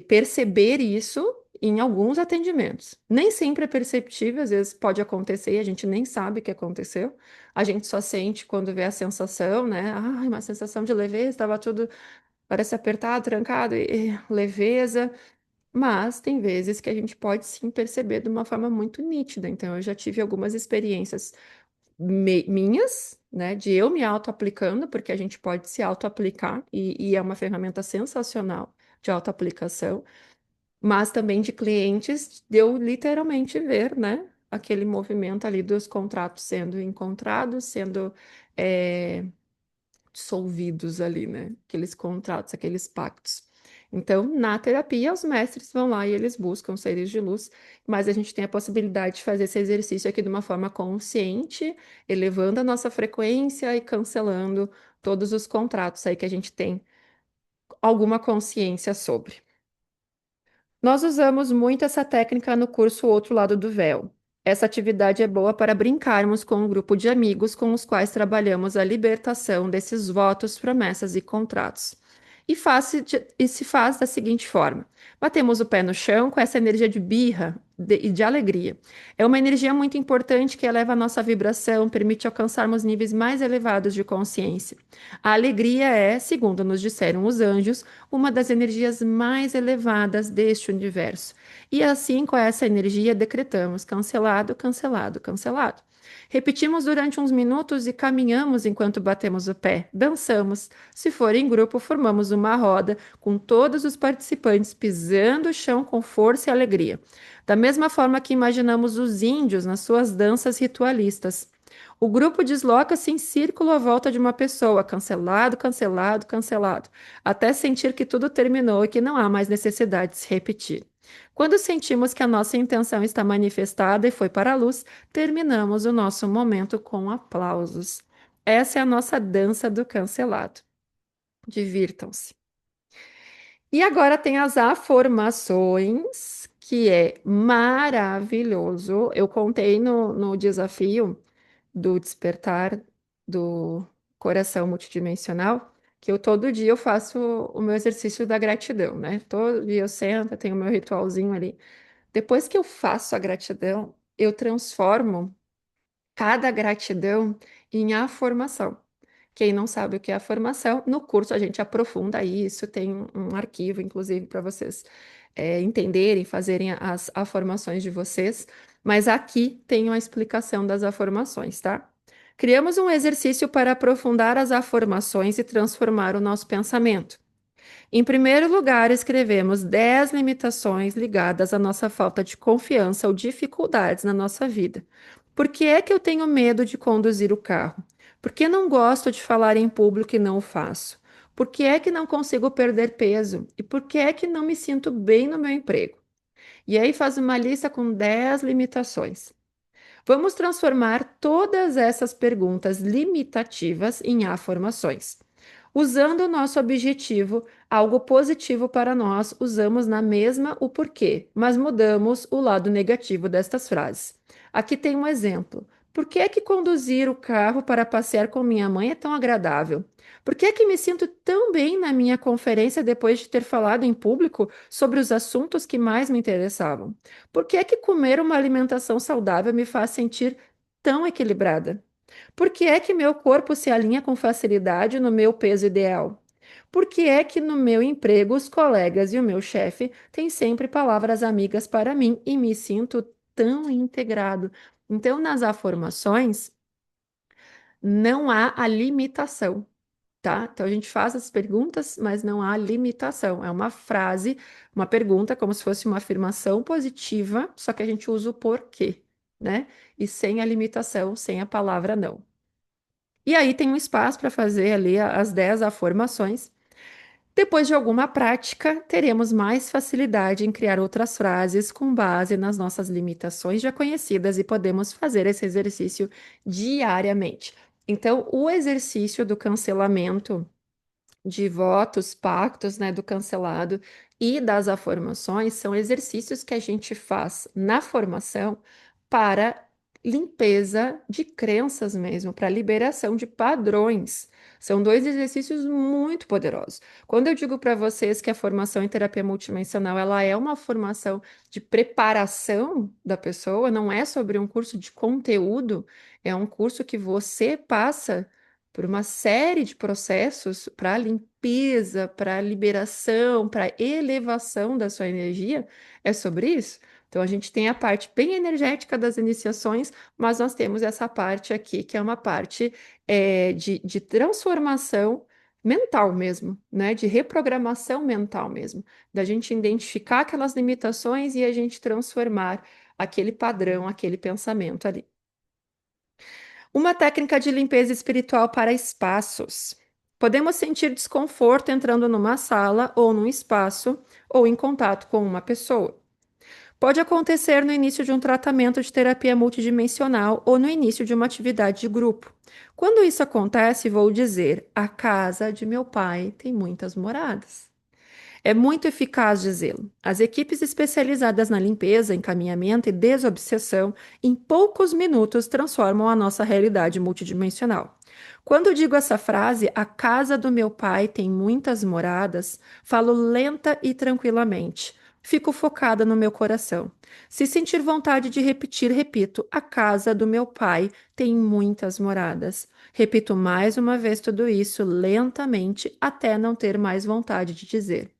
perceber isso em alguns atendimentos. Nem sempre é perceptível, às vezes pode acontecer e a gente nem sabe o que aconteceu. A gente só sente quando vê a sensação, né? Ai, uma sensação de leveza, estava tudo, parece apertado, trancado, e leveza. mas tem vezes que a gente pode sim perceber de uma forma muito nítida. Então, eu já tive algumas experiências minhas, né, de eu me auto-aplicando, porque a gente pode se auto-aplicar e é uma ferramenta sensacional de auto-aplicação, mas também de clientes, de eu literalmente ver, né, aquele movimento ali dos contratos sendo encontrados, sendo eh, dissolvidos ali, né, aqueles contratos, aqueles pactos. Então, na terapia, os mestres vão lá e eles buscam seres de luz, mas a gente tem a possibilidade de fazer esse exercício aqui de uma forma consciente, elevando a nossa frequência e cancelando todos os contratos aí que a gente tem alguma consciência sobre. Nós usamos muito essa técnica no curso Outro Lado do Véu. Essa atividade é boa para brincarmos com um grupo de amigos com os quais trabalhamos a libertação desses votos, promessas e contratos. E se faz da seguinte forma: batemos o pé no chão com essa energia de birra e de alegria. É uma energia muito importante que eleva a nossa vibração, permite alcançarmos níveis mais elevados de consciência. A alegria é, segundo nos disseram os anjos, uma das energias mais elevadas deste universo. E assim, com essa energia, decretamos: cancelado, cancelado, cancelado. Repetimos durante uns minutos e caminhamos enquanto batemos o pé, dançamos. Se for em grupo, formamos uma roda com todos os participantes pisando o chão com força e alegria. Da mesma forma que imaginamos os índios nas suas danças ritualistas. O grupo desloca-se em círculo à volta de uma pessoa, cancelado, cancelado, cancelado, até sentir que tudo terminou e que não há mais necessidade de se repetir. Quando sentimos que a nossa intenção está manifestada e foi para a luz, terminamos o nosso momento com aplausos. Essa é a nossa dança do cancelado. Divirtam-se. E agora tem as afirmações, que é maravilhoso. Eu contei no desafio do despertar do coração multidimensional, que eu todo dia eu faço o meu exercício da gratidão, né? Todo dia eu sento, tenho o meu ritualzinho ali. Depois que eu faço a gratidão, eu transformo cada gratidão em afirmação. Quem não sabe o que é afirmação, no curso a gente aprofunda isso, tem um arquivo, inclusive, para vocês entenderem, fazerem as afirmações de vocês, mas aqui tem uma explicação das afirmações, tá? Criamos um exercício para aprofundar as afirmações e transformar o nosso pensamento. Em primeiro lugar, escrevemos 10 limitações ligadas à nossa falta de confiança ou dificuldades na nossa vida. Por que é que eu tenho medo de conduzir o carro? Por que não gosto de falar em público e não o faço? Por que é que não consigo perder peso? E por que é que não me sinto bem no meu emprego? E aí faz uma lista com 10 limitações. Vamos transformar todas essas perguntas limitativas em afirmações. Usando o nosso objetivo, algo positivo para nós, usamos na mesma o porquê, mas mudamos o lado negativo destas frases. Aqui tem um exemplo. Por que é que conduzir o carro para passear com minha mãe é tão agradável? Por que é que me sinto tão bem na minha conferência depois de ter falado em público sobre os assuntos que mais me interessavam? Por que é que comer uma alimentação saudável me faz sentir tão equilibrada? Por que é que meu corpo se alinha com facilidade no meu peso ideal? Por que é que no meu emprego os colegas e o meu chefe têm sempre palavras amigas para mim e me sinto tão integrado? Então, nas afirmações, não há a limitação, tá? Então, a gente faz as perguntas, mas não há limitação. É uma frase, uma pergunta, como se fosse uma afirmação positiva, só que a gente usa o porquê, né? E sem a limitação, sem a palavra não. E aí tem um espaço para fazer ali as 10 afirmações. Depois de alguma prática, teremos mais facilidade em criar outras frases com base nas nossas limitações já conhecidas e podemos fazer esse exercício diariamente. Então, o exercício do cancelamento de votos, pactos, né, do cancelado e das afirmações são exercícios que a gente faz na formação para limpeza de crenças mesmo, para liberação de padrões. São dois exercícios muito poderosos. Quando eu digo para vocês que a formação em terapia multidimensional, ela é uma formação de preparação da pessoa, não é sobre um curso de conteúdo, é um curso que você passa por uma série de processos para limpeza, para liberação, para elevação da sua energia, é sobre isso. Então, a gente tem a parte bem energética das iniciações, mas nós temos essa parte aqui, que é uma parte de transformação mental mesmo, né? De reprogramação mental mesmo, da gente identificar aquelas limitações e a gente transformar aquele padrão, aquele pensamento ali. Uma técnica de limpeza espiritual para espaços. Podemos sentir desconforto entrando numa sala ou num espaço ou em contato com uma pessoa. Pode acontecer no início de um tratamento de terapia multidimensional ou no início de uma atividade de grupo. Quando isso acontece, vou dizer: a casa de meu pai tem muitas moradas. É muito eficaz dizê-lo. As equipes especializadas na limpeza, encaminhamento e desobsessão, em poucos minutos transformam a nossa realidade multidimensional. Quando digo essa frase, a casa do meu pai tem muitas moradas, falo lenta e tranquilamente. Fico focada no meu coração. Se sentir vontade de repetir, repito: a casa do meu pai tem muitas moradas. Repito mais uma vez tudo isso lentamente até não ter mais vontade de dizer.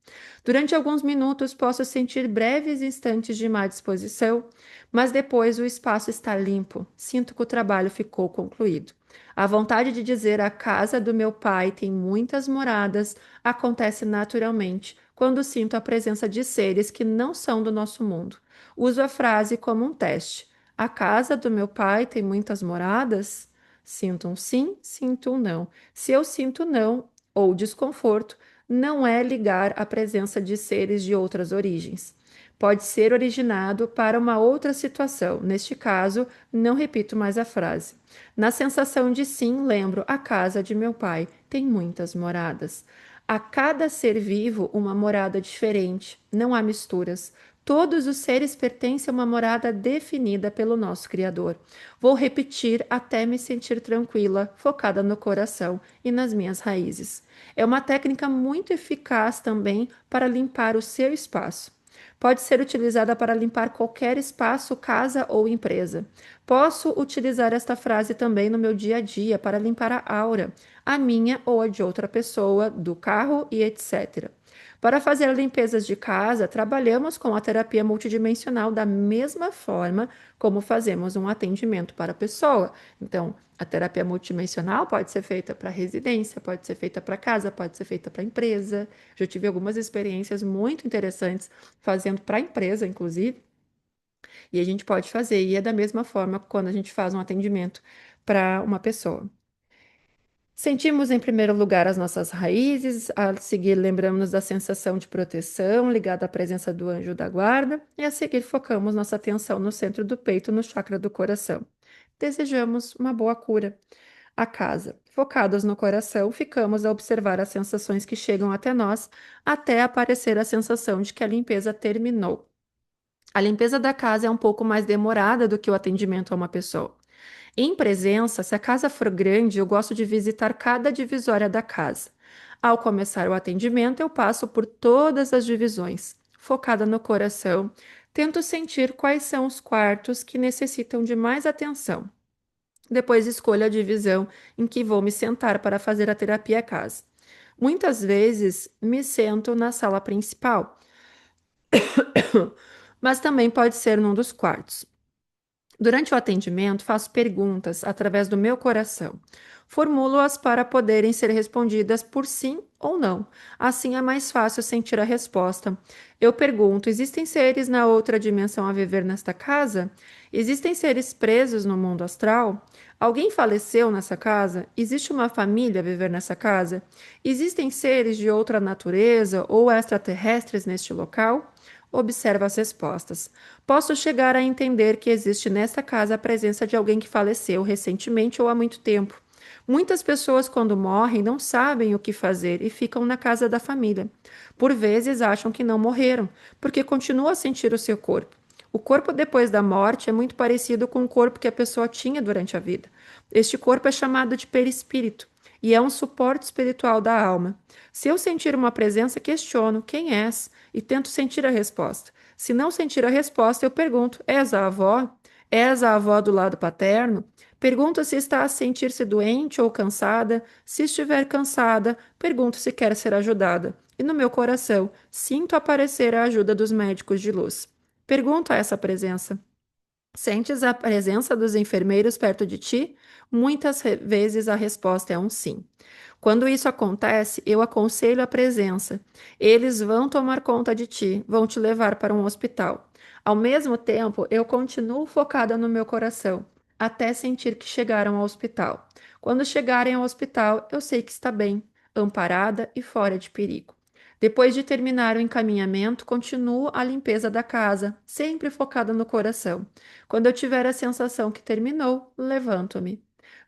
Durante alguns minutos posso sentir breves instantes de má disposição, mas depois o espaço está limpo. Sinto que o trabalho ficou concluído. A vontade de dizer a casa do meu pai tem muitas moradas acontece naturalmente quando sinto a presença de seres que não são do nosso mundo. Uso a frase como um teste. A casa do meu pai tem muitas moradas? Sinto um sim, sinto um não. Se eu sinto não ou desconforto, não é ligar à presença de seres de outras origens. Pode ser originado para uma outra situação. Neste caso, não repito mais a frase. Na sensação de sim, lembro: a casa de meu pai tem muitas moradas. A cada ser vivo, uma morada diferente. Não há misturas. Todos os seres pertencem a uma morada definida pelo nosso Criador. Vou repetir até me sentir tranquila, focada no coração e nas minhas raízes. É uma técnica muito eficaz também para limpar o seu espaço. Pode ser utilizada para limpar qualquer espaço, casa ou empresa. Posso utilizar esta frase também no meu dia a dia para limpar a aura, a minha ou a de outra pessoa, do carro e etc. Para fazer limpezas de casa, trabalhamos com a terapia multidimensional da mesma forma como fazemos um atendimento para a pessoa. Então, a terapia multidimensional pode ser feita para residência, pode ser feita para casa, pode ser feita para empresa. Já tive algumas experiências muito interessantes fazendo para a empresa, inclusive, e a gente pode fazer. E é da mesma forma quando a gente faz um atendimento para uma pessoa. Sentimos em primeiro lugar as nossas raízes, a seguir lembramos da sensação de proteção ligada à presença do anjo da guarda, e a seguir focamos nossa atenção no centro do peito, no chakra do coração. Desejamos uma boa cura. A casa. Focados no coração, ficamos a observar as sensações que chegam até nós, até aparecer a sensação de que a limpeza terminou. A limpeza da casa é um pouco mais demorada do que o atendimento a uma pessoa. Em presença, se a casa for grande, eu gosto de visitar cada divisória da casa. Ao começar o atendimento, eu passo por todas as divisões. Focada no coração, tento sentir quais são os quartos que necessitam de mais atenção. Depois escolho a divisão em que vou me sentar para fazer a terapia à casa. Muitas vezes me sento na sala principal, mas também pode ser num dos quartos. Durante o atendimento, faço perguntas através do meu coração. Formulo-as para poderem ser respondidas por sim ou não. Assim é mais fácil sentir a resposta. Eu pergunto: existem seres na outra dimensão a viver nesta casa? Existem seres presos no mundo astral? Alguém faleceu nessa casa? Existe uma família a viver nessa casa? Existem seres de outra natureza ou extraterrestres neste local? Observa as respostas. Posso chegar a entender que existe nesta casa a presença de alguém que faleceu recentemente ou há muito tempo. Muitas pessoas, quando morrem, não sabem o que fazer e ficam na casa da família. Por vezes acham que não morreram, porque continuam a sentir o seu corpo. O corpo depois da morte é muito parecido com o corpo que a pessoa tinha durante a vida. Este corpo é chamado de perispírito e é um suporte espiritual da alma. Se eu sentir uma presença, questiono: quem és? E tento sentir a resposta. Se não sentir a resposta, eu pergunto: és a avó? És a avó do lado paterno? Pergunto se está a sentir-se doente ou cansada. Se estiver cansada, pergunto se quer ser ajudada. E no meu coração, sinto aparecer a ajuda dos médicos de luz. Pergunto a essa presença: sentes a presença dos enfermeiros perto de ti? Muitas vezes a resposta é um sim. Quando isso acontece, eu aconselho a presença. Eles vão tomar conta de ti, vão te levar para um hospital. Ao mesmo tempo, eu continuo focada no meu coração, até sentir que chegaram ao hospital. Quando chegarem ao hospital, eu sei que está bem, amparada e fora de perigo. Depois de terminar o encaminhamento, continuo a limpeza da casa, sempre focada no coração. Quando eu tiver a sensação que terminou, levanto-me.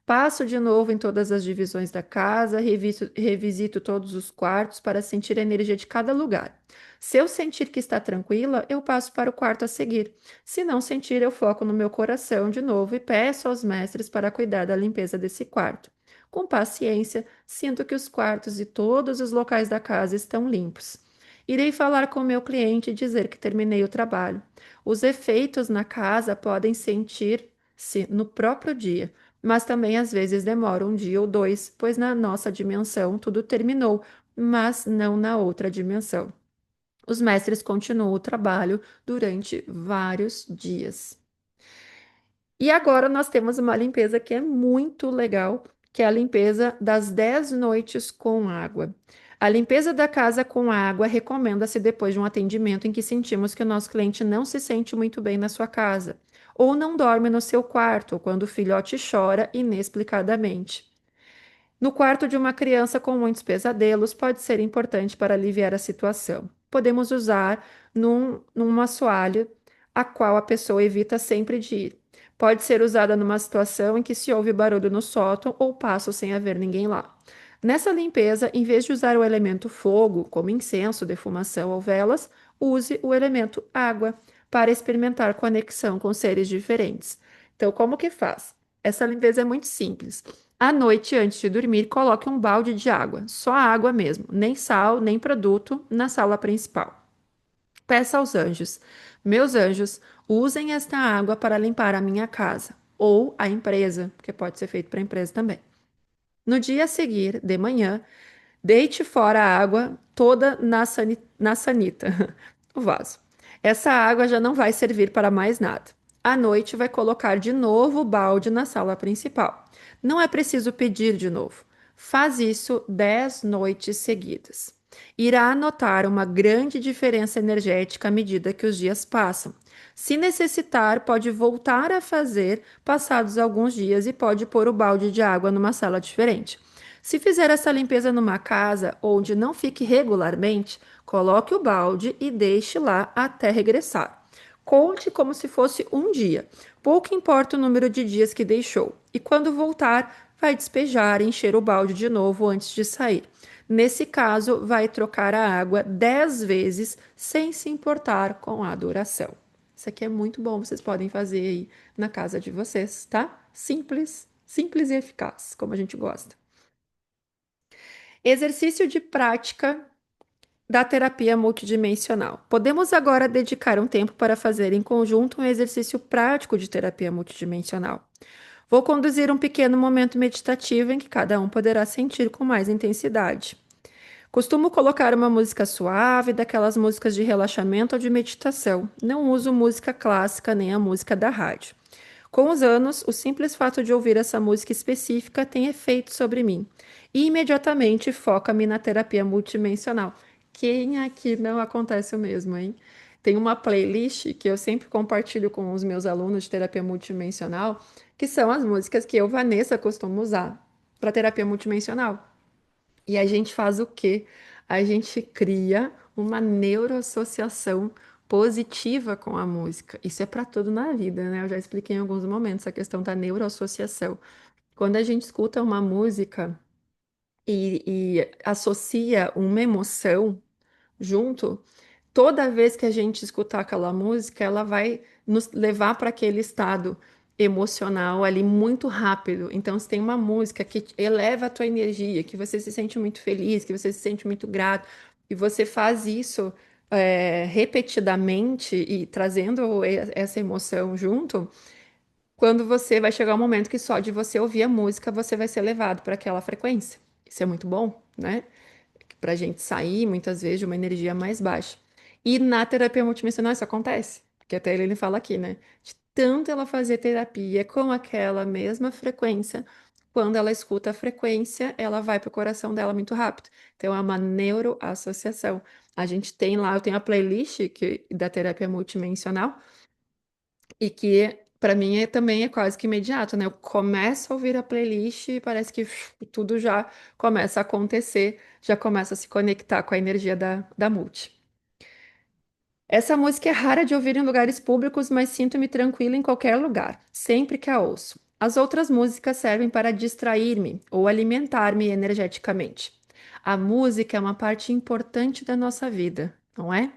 Passo de novo em todas as divisões da casa, revisito todos os quartos para sentir a energia de cada lugar. Se eu sentir que está tranquila, eu passo para o quarto a seguir. Se não sentir, eu foco no meu coração de novo e peço aos mestres para cuidar da limpeza desse quarto. Com paciência, sinto que os quartos e todos os locais da casa estão limpos. Irei falar com o meu cliente e dizer que terminei o trabalho. Os efeitos na casa podem sentir-se no próprio dia, mas também às vezes demora um dia ou dois, pois na nossa dimensão tudo terminou, mas não na outra dimensão. Os mestres continuam o trabalho durante vários dias. E agora nós temos uma limpeza que é muito legal, que é a limpeza das 10 noites com água. A limpeza da casa com água recomenda-se depois de um atendimento em que sentimos que o nosso cliente não se sente muito bem na sua casa, ou não dorme no seu quarto, ou quando o filhote chora inexplicadamente. No quarto de uma criança com muitos pesadelos, pode ser importante para aliviar a situação. Podemos usar num assoalho a qual a pessoa evita sempre de ir. Pode ser usada numa situação em que se ouve barulho no sótão ou passo sem haver ninguém lá. Nessa limpeza, em vez de usar o elemento fogo, como incenso, defumação ou velas, use o elemento água para experimentar conexão com seres diferentes. Então, como que faz? Essa limpeza é muito simples. À noite, antes de dormir, coloque um balde de água, só água mesmo, nem sal, nem produto, na sala principal. Peça aos anjos: meus anjos, usem esta água para limpar a minha casa ou a empresa, porque pode ser feito para a empresa também. No dia a seguir, de manhã, deite fora a água toda na sanita, o vaso. Essa água já não vai servir para mais nada. À noite, vai colocar de novo o balde na sala principal. Não é preciso pedir de novo. Faz isso 10 noites seguidas. Irá notar uma grande diferença energética à medida que os dias passam. Se necessitar, pode voltar a fazer passados alguns dias e pode pôr o balde de água numa sala diferente. Se fizer essa limpeza numa casa onde não fique regularmente, coloque o balde e deixe lá até regressar. Conte como se fosse um dia. Pouco importa o número de dias que deixou. E quando voltar, vai despejar e encher o balde de novo antes de sair. Nesse caso, vai trocar a água 10 vezes sem se importar com a duração. Isso aqui é muito bom, vocês podem fazer aí na casa de vocês, tá? Simples, simples e eficaz, como a gente gosta. Exercício de prática da terapia multidimensional. Podemos agora dedicar um tempo para fazer em conjunto um exercício prático de terapia multidimensional. Vou conduzir um pequeno momento meditativo em que cada um poderá sentir com mais intensidade. Costumo colocar uma música suave, daquelas músicas de relaxamento ou de meditação. Não uso música clássica nem a música da rádio. Com os anos, o simples fato de ouvir essa música específica tem efeito sobre mim e imediatamente foca-me na terapia multidimensional. Quem aqui não acontece o mesmo, hein? Tem uma playlist que eu sempre compartilho com os meus alunos de terapia multidimensional, que são as músicas que eu, Vanessa, costumo usar para terapia multidimensional. E a gente faz o quê? A gente cria uma neuroassociação positiva com a música. Isso é para tudo na vida, né? Eu já expliquei em alguns momentos a questão da neuroassociação. Quando a gente escuta uma música e associa uma emoção junto, toda vez que a gente escutar aquela música, ela vai nos levar para aquele estado emocional ali muito rápido. Então, se tem uma música que eleva a tua energia, que você se sente muito feliz, que você se sente muito grato, e você faz isso repetidamente e trazendo essa emoção junto, Quando você vai chegar um momento que só de você ouvir a música você vai ser levado para aquela frequência. Isso é muito bom, né? Para a gente sair muitas vezes de uma energia mais baixa. E na terapia multidimensional isso acontece, porque até ele fala aqui, né? De tanto ela fazer terapia com aquela mesma frequência, quando ela escuta a frequência, ela vai para o coração dela muito rápido. Então é uma neuroassociação. A gente tem lá, eu tenho a playlist da terapia multidimensional e que para mim também é quase que imediato, né? Eu começo a ouvir a playlist e parece que tudo já começa a acontecer, já começa a se conectar com a energia da Multi. Essa música é rara de ouvir em lugares públicos, mas sinto-me tranquila em qualquer lugar, sempre que a ouço. As outras músicas servem para distrair-me ou alimentar-me energeticamente. A música é uma parte importante da nossa vida, não é?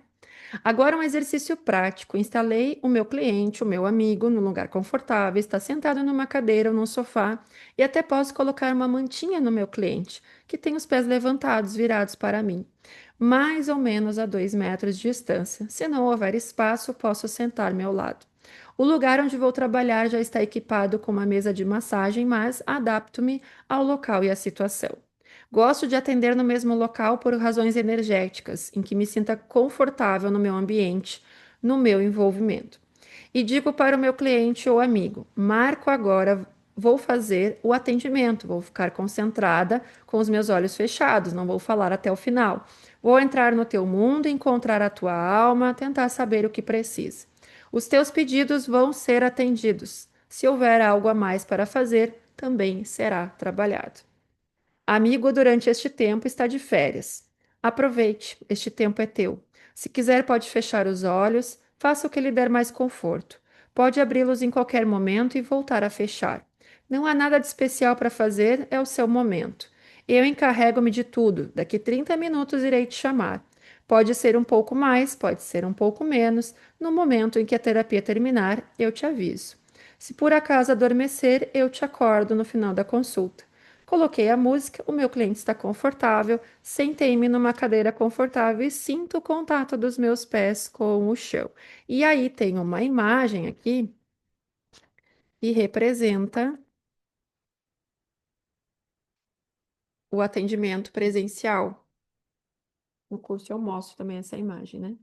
Agora, um exercício prático. Instalei o meu cliente, o meu amigo, num lugar confortável, está sentado numa cadeira ou num sofá, e até posso colocar uma mantinha no meu cliente, que tem os pés levantados, virados para mim, mais ou menos a 2 metros de distância. Se não houver espaço, posso sentar-me ao lado. O lugar onde vou trabalhar já está equipado com uma mesa de massagem, mas adapto-me ao local e à situação. Gosto de atender no mesmo local por razões energéticas, em que me sinta confortável no meu ambiente, no meu envolvimento. E digo para o meu cliente ou amigo: marco agora, vou fazer o atendimento, vou ficar concentrada com os meus olhos fechados, não vou falar até o final. Vou entrar no teu mundo, encontrar a tua alma, tentar saber o que precisa. Os teus pedidos vão ser atendidos. Se houver algo a mais para fazer, também será trabalhado. Amigo, durante este tempo está de férias. Aproveite, este tempo é teu. Se quiser, pode fechar os olhos, faça o que lhe der mais conforto. Pode abri-los em qualquer momento e voltar a fechar. Não há nada de especial para fazer, é o seu momento. Eu encarrego-me de tudo. Daqui 30 minutos irei te chamar. Pode ser um pouco mais, pode ser um pouco menos. No momento em que a terapia terminar, eu te aviso. Se por acaso adormecer, eu te acordo no final da consulta. Coloquei a música, o meu cliente está confortável, sentei-me numa cadeira confortável e sinto o contato dos meus pés com o chão. E aí tem uma imagem aqui que representa o atendimento presencial. No curso eu mostro também essa imagem, né?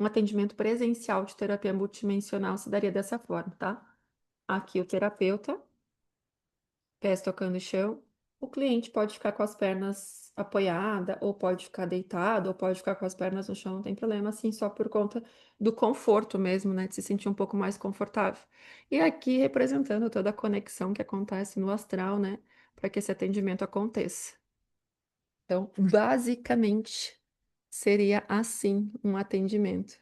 Um atendimento presencial de terapia multidimensional se daria dessa forma, tá? Aqui o terapeuta, pés tocando o chão. O cliente pode ficar com as pernas apoiadas, ou pode ficar deitado, ou pode ficar com as pernas no chão, não tem problema, assim, só por conta do conforto mesmo, né? De se sentir um pouco mais confortável. E aqui representando toda a conexão que acontece no astral, né? Para que esse atendimento aconteça. Então, basicamente, seria assim um atendimento.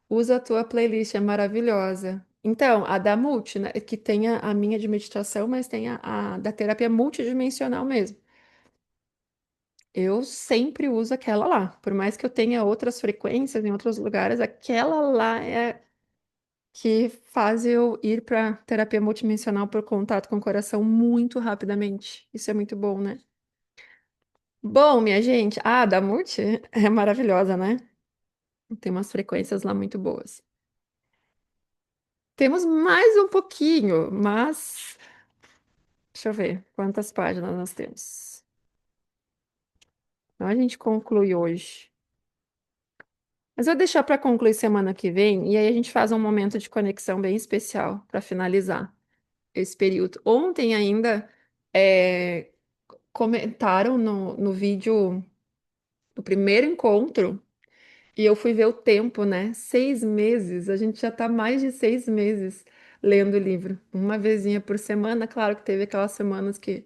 Usa a tua playlist, é maravilhosa. Então, a da Multi, né, que tem a minha de meditação, mas tem a da terapia multidimensional mesmo. Eu sempre uso aquela lá. Por mais que eu tenha outras frequências em outros lugares, aquela lá é que faz eu ir para terapia multidimensional por contato com o coração muito rapidamente. Isso é muito bom, né? Bom, minha gente, a da Multi é maravilhosa, né? Tem umas frequências lá muito boas. Temos mais um pouquinho, mas deixa eu ver quantas páginas nós temos. Então, a gente conclui hoje. Mas eu vou deixar para concluir semana que vem, e aí a gente faz um momento de conexão bem especial para finalizar esse período. Ontem ainda é, comentaram no vídeo do primeiro encontro. E eu fui ver o tempo, né? 6 meses. A gente já tá mais de 6 meses lendo o livro. Uma vezinha por semana. Claro que teve aquelas semanas que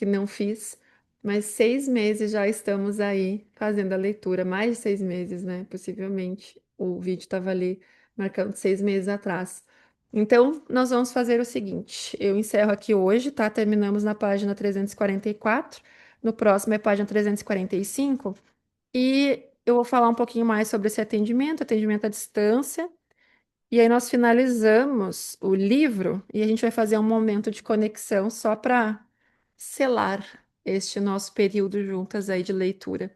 não fiz. Mas 6 meses já estamos aí fazendo a leitura. Mais de 6 meses, né? Possivelmente. O vídeo estava ali marcando 6 meses atrás. Então, nós vamos fazer o seguinte. Eu encerro aqui hoje, tá? Terminamos na página 344. No próximo é página 345. E eu vou falar um pouquinho mais sobre esse atendimento, atendimento à distância. E aí nós finalizamos o livro e a gente vai fazer um momento de conexão só para selar este nosso período juntas aí de leitura,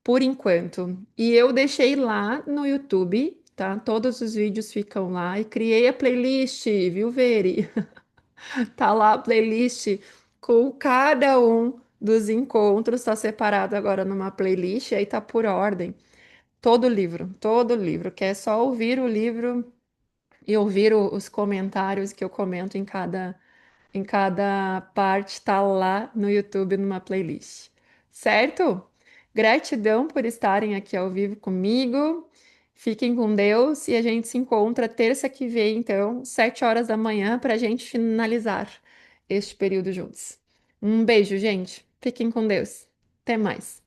por enquanto. E eu deixei lá no YouTube tá? Todos os vídeos ficam lá e criei a playlist, viu, Veri? Tá lá a playlist com cada um dos encontros, tá separado agora numa playlist, e aí tá por ordem. Todo livro. Quer só ouvir o livro e ouvir os comentários que eu comento em cada parte, tá lá no YouTube numa playlist. Certo? Gratidão por estarem aqui ao vivo comigo. Fiquem com Deus e a gente se encontra terça que vem, então, 7 horas da manhã, para a gente finalizar este período juntos. Um beijo, gente. Fiquem com Deus. Até mais.